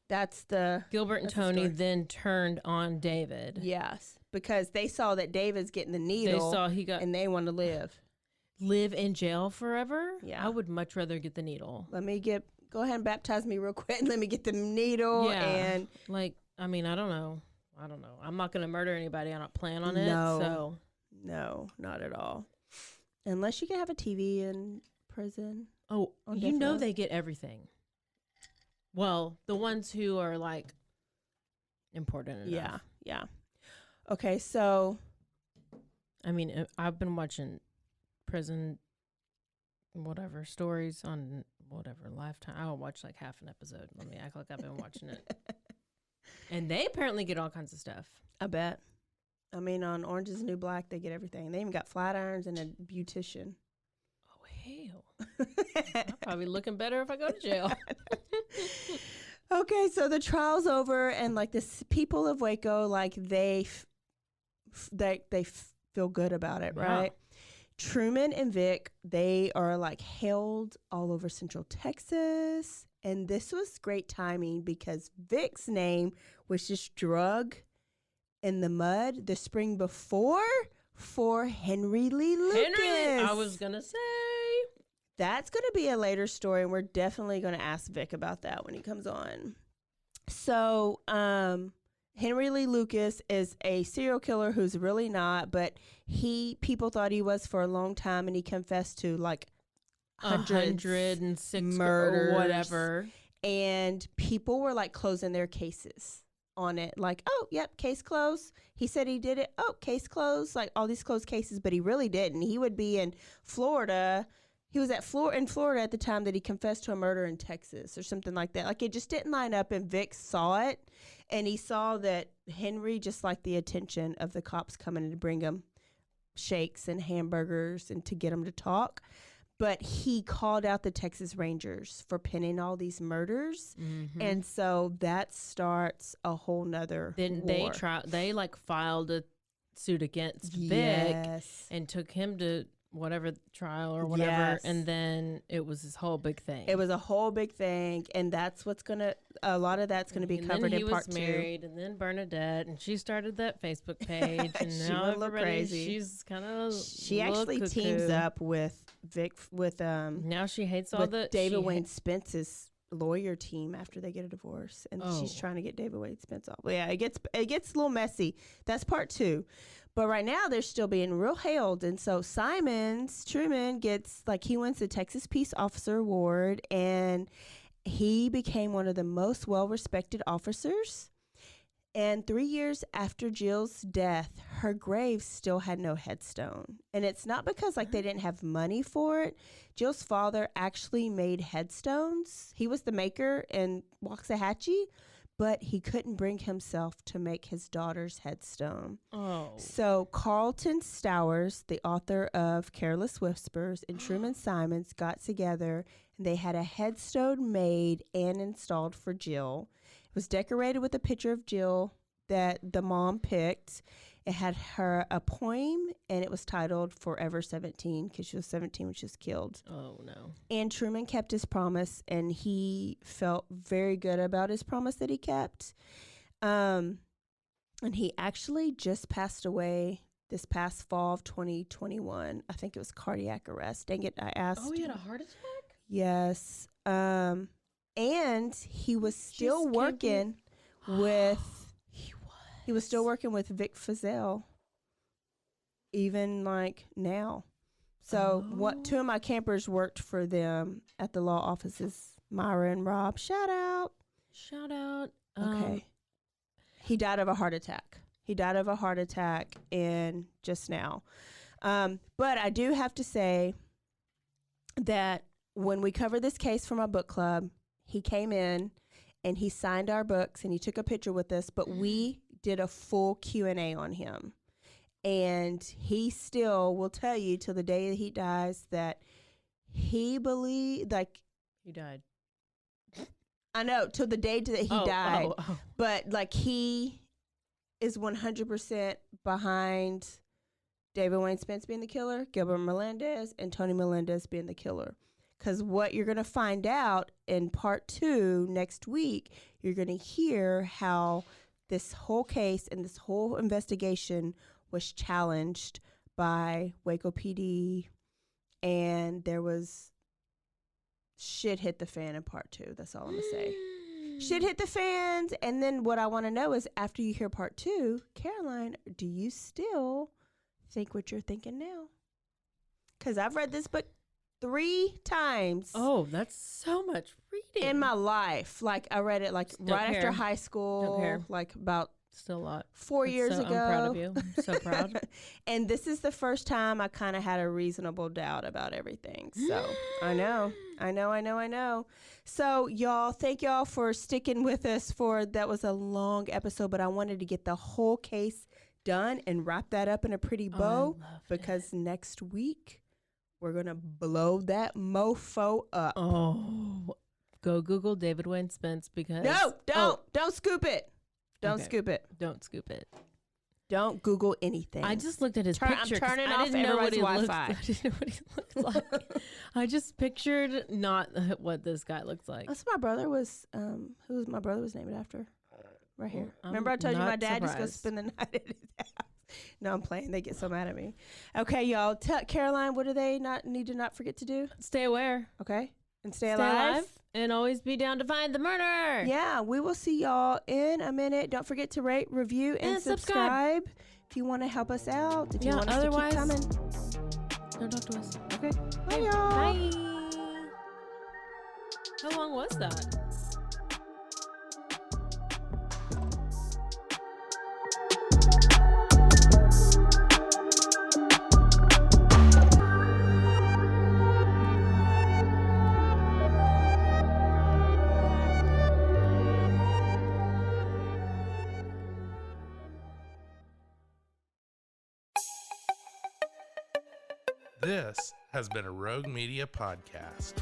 That's the Gilbert and Tony then turned on David. Yes, because they saw that David's getting the needle. They saw he got, and they want to live in jail forever. Yeah, I would much rather get the needle. Go ahead and baptize me real quick. Let me get the needle. Yeah, and like, I mean, I don't know. I'm not gonna murder anybody. I don't plan on it. No, not at all. Unless you can have a TV in prison. Oh, you know they get everything. Well, the ones who are like important enough. Yeah. Okay, so I mean, I've been watching prison stories on Lifetime. I'll watch like half an episode. Let me act like I've been watching it. And they apparently get all kinds of stuff. I bet. I mean, on Orange is the New Black, they get everything. They even got flat irons and a beautician. Oh, hell. I'm probably looking better if I go to jail. Okay, so the trial's over, and like this people of Waco, like they feel good about it, right? Truman and Vic, they are like held all over Central Texas. And this was great timing because Vic's name was just drug in the mud the spring before for Henry Lee Lucas. I was going to say. That's going to be a later story, and we're definitely going to ask Vic about that when he comes on. So, Henry Lee Lucas is a serial killer who's really not, but people thought he was for a long time, and he confessed to like 106 murders or whatever. And people were like closing their cases on it. Like, oh, yep, case closed. He said he did it. Oh, case closed. Like all these closed cases, but he really didn't. He would be in Florida. He was in Florida at the time that he confessed to a murder in Texas or something like that. Like it just didn't line up, and Vic saw it, and he saw that Henry just liked the attention of the cops coming to bring him shakes and hamburgers and to get him to talk. But he called out the Texas Rangers for pinning all these murders. Mm-hmm. And so that starts a whole nother war. They like filed a suit against Vic and took him to whatever trial or whatever. Yes. And then it was this whole big thing. It was a whole big thing. And that's a lot of that's going to be covered in part 2. He was married, and then Bernadette, and she started that Facebook page. And she now went a little crazy. She's kind of She actually cuckoo. Teams up with Vic now she hates all the David Wayne Spence's lawyer team after they get a divorce, and she's trying to get David Wayne Spence off. Well, yeah, it gets a little messy. That's part 2. But right now they're still being real hailed, and so Truman gets he wins the Texas Peace Officer Award, and he became one of the most well-respected officers. And 3 years after Jill's death, her grave still had no headstone. And it's not because they didn't have money for it. Jill's father actually made headstones. He was the maker in Waxahachie, but he couldn't bring himself to make his daughter's headstone. Oh. So Carlton Stowers, the author of Careless Whispers, and Truman Simons got together, and they had a headstone made and installed for Jill. It was decorated with a picture of Jill that the mom picked. It had a poem, and it was titled Forever 17 because she was 17 when she was killed. Oh, no. And Truman kept his promise, and he felt very good about his promise that he kept. And he actually just passed away this past fall of 2021. I think it was cardiac arrest. Dang it, I asked. Oh, he had a heart attack? Yes. And he was still working with he was still working with Vic Fazell even now. So two of my campers worked for them at the law offices, Myra and Rob. Shout out. Okay. He died of a heart attack. And just now. But I do have to say that when we covered this case for my book club, he came in and he signed our books and he took a picture with us, but we did a full Q&A on him. And he still will tell you till the day that he dies that he believed, he died. I know, till the day that he died. But he is 100% behind David Wayne Spence being the killer, Gilbert Melendez, and Tony Melendez being the killer. Because what you're going to find out in part 2 next week, you're going to hear how this whole case and this whole investigation was challenged by Waco PD, and there was shit hit the fan in part 2. That's all I'm going to say. Shit hit the fans. And then what I want to know is, after you hear part 2, Caroline, do you still think what you're thinking now? Because I've read this book 3 times. Oh, that's so much reading. In my life. Like, I read it after high school. Like about still a lot. 4 years ago. I'm proud of you. I'm so proud. And this is the first time I kind of had a reasonable doubt about everything. So I know. So y'all, thank y'all for sticking with us that was a long episode, but I wanted to get the whole case done and wrap that up in a pretty bow, because next week we're going to blow that mofo up. Oh, go Google David Wayne Spence, because... No, don't scoop it. Don't scoop it. Don't scoop it. Don't Google anything. I just looked at his picture. I'm turning off everybody's Wi-Fi. I didn't know what he looked like. I just pictured not what this guy looks like. That's my brother was, who my brother was named after. Right here. Remember I told you my dad used to go spend the night at his house. No, I'm playing. They get so mad at me. Okay, y'all. Caroline, what do they need to not forget to do? Stay aware. Okay. And stay alive. And always be down to find the murder. Yeah, we will see y'all in a minute. Don't forget to rate, review, and subscribe if you want to help us out. If you want us to keep coming. Don't talk to us. Okay. Bye, y'all. Bye. How long was that? This has been a Rogue Media podcast.